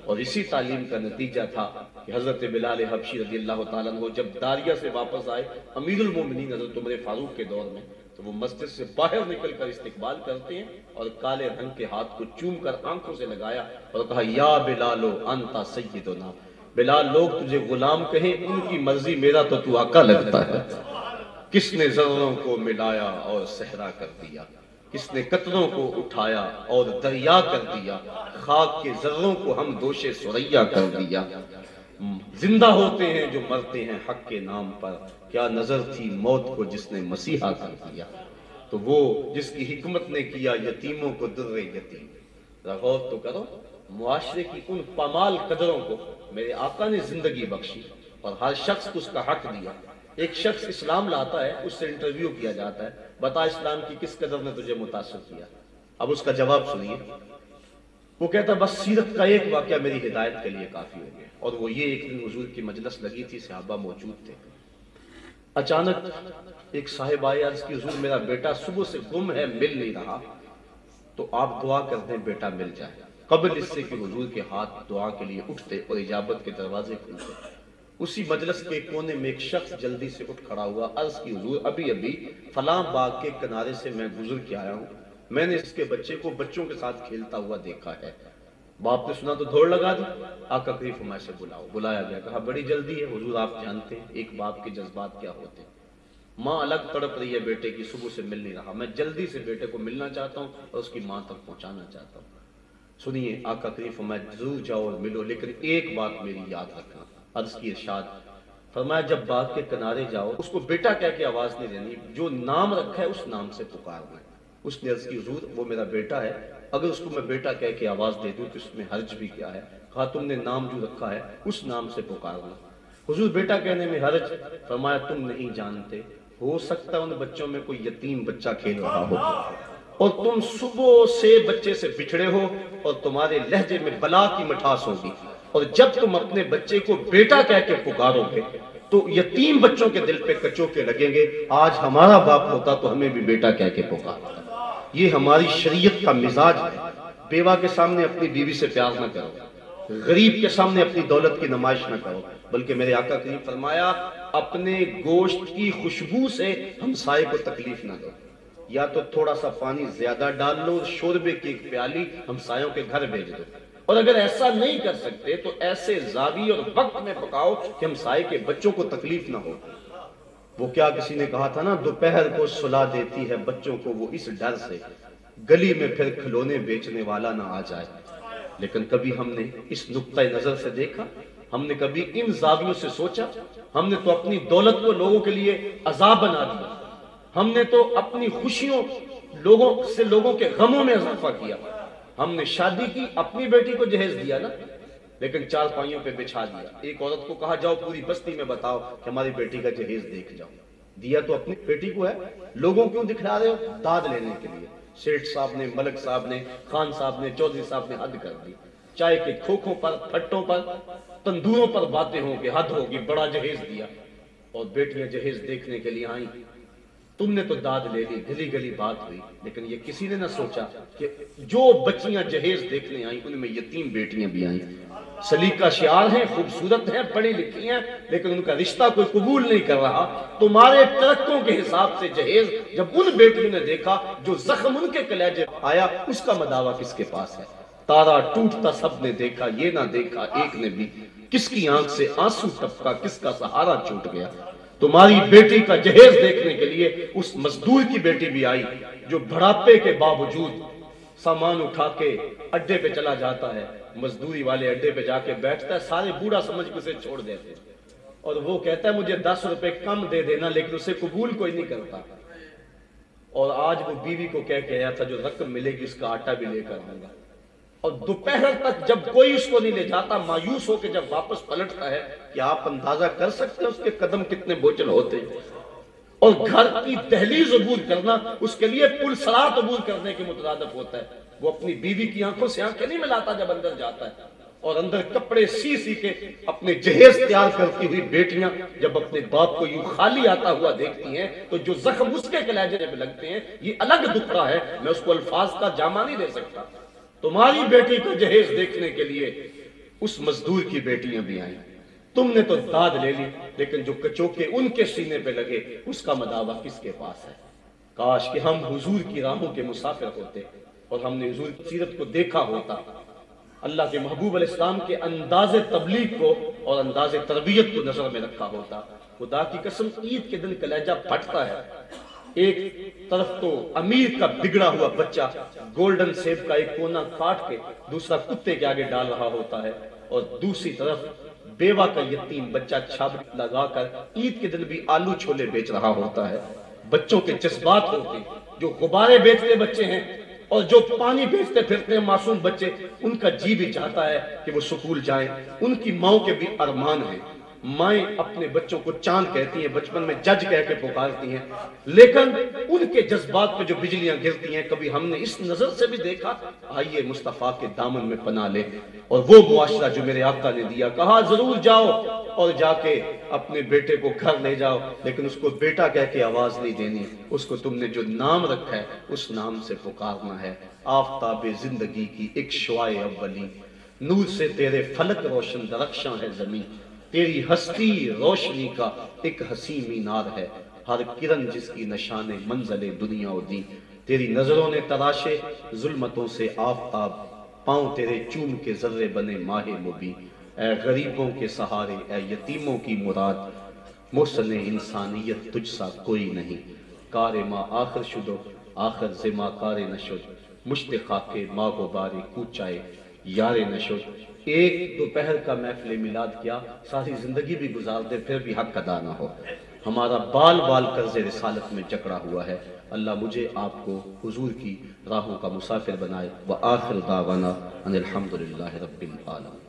اور اسی تعلیم کا نتیجہ تھا کہ حضرت بلال حبشی رضی اللہ تعالیٰ عنہ جب داریہ سے واپس آئے امیر المومنین حضرت عمر فاروق کے دور میں، تو وہ مسجد سے باہر نکل کر استقبال کرتے ہیں اور کالے رنگ کے ہاتھ کو چوم کر آنکھوں سے لگایا اور کہا یا بلالو انتا سیدنا. بلال لوگ تجھے غلام کہیں ان کی مرضی، میرا تو آقا لگتا ہے. کس نے ذروں کو ملایا اور صحرا کر دیا، کس نے قطروں کو اٹھایا اور دریا کر دیا، خاک کے ذروں کو ہم دوش سریا کر دیا. زندہ ہوتے ہیں جو مرتے ہیں حق کے نام پر، کیا نظر تھی موت کو جس نے مسیحا کر دیا. تو وہ جس کی حکمت نے کیا یتیموں کو در یتیم. غور تو کرو، معاشرے کی ان پامال قدروں کو میرے آقا نے زندگی بخشی اور ہر شخص کو اس کا حق دیا. ایک شخص اسلام لاتا ہے، اس سے انٹرویو کیا جاتا ہے، بتا اسلام کی کس قدر نے تجھے متاثر کیا؟ اب اس کا جواب سنیے. وہ کہتا بس سیرت کا ایک واقعہ میری ہدایت کے لیے کافی ہو گیا، اور وہ یہ ایک دن حضور کی مجلس لگی تھی، صحابہ موجود تھے. اچانک ایک صاحب آئے، عرض کی حضور میرا بیٹا صبح سے گم ہے، مل نہیں رہا، تو آپ دعا کر دیں بیٹا مل جائے. قبل اس سے کہ حضور کے ہاتھ دعا کے لیے اٹھتے اور اجابت کے دروازے کھلتے، اسی مجلس کے کونے میں ایک شخص جلدی سے اٹھ کھڑا ہوا. عرض کی حضور ابھی ابھی فلاں باغ کے کنارے سے میں گزر کے آیا ہوں، میں نے اس کے بچے کو بچوں کے ساتھ کھیلتا ہوا دیکھا ہے. باپ نے سنا تو دوڑ لگا دی. آقا کریم فرمایا سے بلاؤ. بلایا گیا. کہا بڑی جلدی ہے حضور، آپ جانتے ہیں ایک باپ کے جذبات کیا ہوتے ہیں. ماں الگ تڑپ رہی ہے بیٹے کی، صبح سے مل نہیں رہا، میں جلدی سے بیٹے کو ملنا چاہتا ہوں اور اس کی ماں تک پہنچانا چاہتا ہوں. سنیے آقا کریم فرمایا ضرور جاؤ اور ملو، لیکن ایک بات میری یاد رکھنا. عرض کی ارشاد فرمایا جب باغ کے کنارے جاؤ اس کو بیٹا کہہ کے آواز نہیں دینی، جو نام رکھا ہے اس نام سے پکارنا ہے. اس نے عرض کی حضور وہ میرا بیٹا ہے، اگر اس کو میں بیٹا کہہ کے آواز دے دوں تو اس میں حرج بھی کیا ہے؟ کہا تم نے نام جو رکھا ہے اس نام سے پکارنا. حضور بیٹا کہنے میں حرج؟ فرمایا تم نہیں جانتے، ہو سکتا ان بچوں میں کوئی یتیم بچہ کھیل رہا ہو اور تم صبح سے بچے سے بچھڑے ہو اور تمہارے لہجے میں بلا کی مٹھاس ہوگی، اور جب تم اپنے بچے کو بیٹا کہہ کے پکارو گے تو یتیم بچوں کے دل پہ کچوکے لگیں گے. آج ہمارا باپ ہوتا تو ہمیں بھی بیٹا کہہ کے پکارتا. یہ ہماری شریعت کا مزاج ہے. بیوہ کے سامنے اپنی بیوی سے پیار نہ کرو، غریب کے سامنے اپنی دولت کی نمائش نہ کرو، بلکہ میرے آقا کریم فرمایا اپنے گوشت کی خوشبو سے ہمسائے کو تکلیف نہ دو. یا تو تھوڑا سا پانی زیادہ ڈال لو، شوربے کی ایک پیالی ہمسایوں کے گھر بھیج دو، اور اگر ایسا نہیں کر سکتے تو ایسے زاوی اور وقت میں پکاؤ کہ ہمسائے کے بچوں کو تکلیف نہ ہو. وہ کیا کسی نے کہا تھا نا، دوپہر کو سلا دیتی ہے بچوں کو وہ اس ڈر سے گلی میں پھر کھلونے بیچنے والا نہ آ جائے. لیکن کبھی ہم نے اس نقطۂ نظر سے دیکھا؟ ہم نے کبھی ان زاویوں سے سوچا؟ ہم نے تو اپنی دولت کو لوگوں کے لیے عذاب بنا دیا، ہم نے تو اپنی خوشیوں لوگوں کے غموں میں اضافہ کیا۔ ہم نے شادی کی، اپنی بیٹی کو جہیز دیا نا، لیکن چار پائیوں پہ بچھا دیا۔ ایک عورت کو کہا جاؤ پوری بستی میں بتاؤ کہ ہماری بیٹی کا جہیز دیکھ جاؤ۔ دیا تو اپنی بیٹی کو ہے، لوگوں کیوں دکھلا رہے ہو؟ داد لینے کے لیے۔ سیٹھ صاحب نے، ملک صاحب نے، خان صاحب نے، چودھری صاحب نے حد کر دی۔ چائے کے کھوکھوں پر، پھٹوں پر، تندوروں پر باتیں ہوں کہ حد ہوگی، بڑا جہیز دیا، اور بیٹیاں جہیز دیکھنے کے لیے آئیں۔ تم نے تو داد لے لی، گلی گلی بات ہوئی، لیکن یہ کسی نے نہ سوچا کہ جو بچیاں جہیز دیکھنے آئیں ان میں یتیم بیٹیاں بھی آئیں، سلیقہ شعار ہیں، خوبصورت ہیں، پڑھی لکھی ہیں، لیکن ان کا رشتہ کوئی قبول نہیں کر رہا۔ تمہارے ترکوں کے حساب سے جہیز جب ان بیٹیوں نے دیکھا، جو زخم ان کے کلیجے آیا، اس کا مداوع کس کے پاس ہے؟ تارا ٹوٹتا سب نے دیکھا، یہ نہ دیکھا ایک نے بھی، کس کی آنکھ سے آنسو ٹپکا، کس کا سہارا چھوٹ گیا۔ تمہاری بیٹی کا جہیز دیکھنے کے لیے اس مزدور کی بیٹی بھی آئی، جو بڑھاپے کے باوجود سامان اٹھا کے اڈے پہ چلا جاتا ہے، مزدوری والے اڈے پہ جا کے بیٹھتا ہے، سارے بوڑھا سمجھ کے اسے چھوڑ دیتے ہیں، اور وہ کہتا ہے مجھے 10 روپے کم دے دینا، لیکن اسے قبول کوئی نہیں کرتا۔ اور آج وہ بیوی کو کہہ کے آیا تھا جو رقم ملے گی اس کا آٹا بھی لے کر آؤں گا، اور دوپہر تک جب کوئی اس کو نہیں لے جاتا، مایوس ہو کے جب واپس پلٹتا ہے، کہ آپ اندازہ کر سکتے ہیں اس کے قدم کتنے بوجھل ہوتے ہیں، اور گھر کی دہلیز عبور کرنا اس کے لیے پل صراط عبور کرنے کے مترادف ہوتا ہے۔ وہ اپنی بیوی کی آنکھوں سے آنکھیں نہیں ملاتا جب اندر جاتا ہے، اور اندر کپڑے سی کے اپنے جہیز تیار کرتی ہوئی بیٹیاں جب اپنے باپ کو یوں خالی آتا ہوا دیکھتی ہیں، تو جو زخم اس کے کلیجے میں لگتے ہیں، یہ الگ دکھڑا ہے، میں اس کو الفاظ کا جامع نہیں دے سکتا۔ تمہاری بیٹی کو جہیز دیکھنے کے لیے اس مزدور کی بیٹیاں بھی آئیں، تم نے تو داد لے لی، لیکن جو کچوکے ان کے سینے پہ لگے اس کا مداوع کس کے پاس ہے؟ کاش کہ ہم حضور کی راہوں کے مسافر ہوتے اور ہم نے حضور کی سیرت کو دیکھا ہوتا، اللہ کے محبوب علیہ السلام کے انداز تبلیغ کو اور انداز تربیت کو نظر میں رکھا ہوتا۔ خدا کی قسم عید کے دن کلیجہ پھٹتا ہے، ایک طرف تو امیر کا بگڑا ہوا بچہ گولڈن سیب کا ایک کونا کاٹ کے دوسرا کتے کے آگے ڈال رہا ہوتا ہے، اور دوسری طرف بیوہ کا یتیم بچہ چھابڑی لگا کر عید کے دن بھی آلو چھولے بیچ رہا ہوتا ہے۔ بچوں کے جذبات ہوتے، جو غبارے بیچتے بچے ہیں اور جو پانی بیچتے پھرتے ہیں معصوم بچے، ان کا جی بھی چاہتا ہے کہ وہ سکول جائیں، ان کی ماؤں کے بھی ارمان ہیں۔ مائیں اپنے بچوں کو چاند کہتی ہیں، بچپن میں جج کہہ کے پکارتی ہیں، لیکن ان کے جذبات پہ جو بجلیاں گرتی ہیں، کبھی ہم نے اس نظر سے بھی دیکھا؟ آئیے مصطفیٰ کے دامن میں پناہ لے، اور وہ معاشرہ جو میرے آقا نے دیا، کہا ضرور جاؤ اور جا کے اپنے بیٹے کو گھر لے جاؤ، لیکن اس کو بیٹا کہہ کے آواز نہیں دینی، اس کو تم نے جو نام رکھا ہے اس نام سے پکارنا ہے۔ آفتاب زندگی کی ایک شعاع اولی، نور سے تیرے فلک روشن درخشاں ہے زمین، تیری ہستی روشنی کا ایک حسین مینار ہے، ہر کرن جس کی نشان منزل دنیا و دین، تیری نظروں نے تراشے ظلمتوں سے آفتاب، پاؤں تیرے چوم کے ذرے بنے ماہ مبین، اے غریبوں کے سہارے، اے یتیموں کی مراد، محسن انسانیت تجھ سا کوئی نہیں، کار ما آخر شدو آخر زما کار نشد، مشتقہ کے ماں غبارے کوچائے یار نشد۔ ایک دوپہر کا محفل میلاد کیا، ساری زندگی بھی گزار دے پھر بھی حق ادا نہ ہو۔ ہمارا بال بال قرض رسالت میں جکڑا ہوا ہے۔ اللہ مجھے آپ کو حضور کی راہوں کا مسافر بنائے۔ وآخر دعوانا ان الحمدللہ رب العالمین۔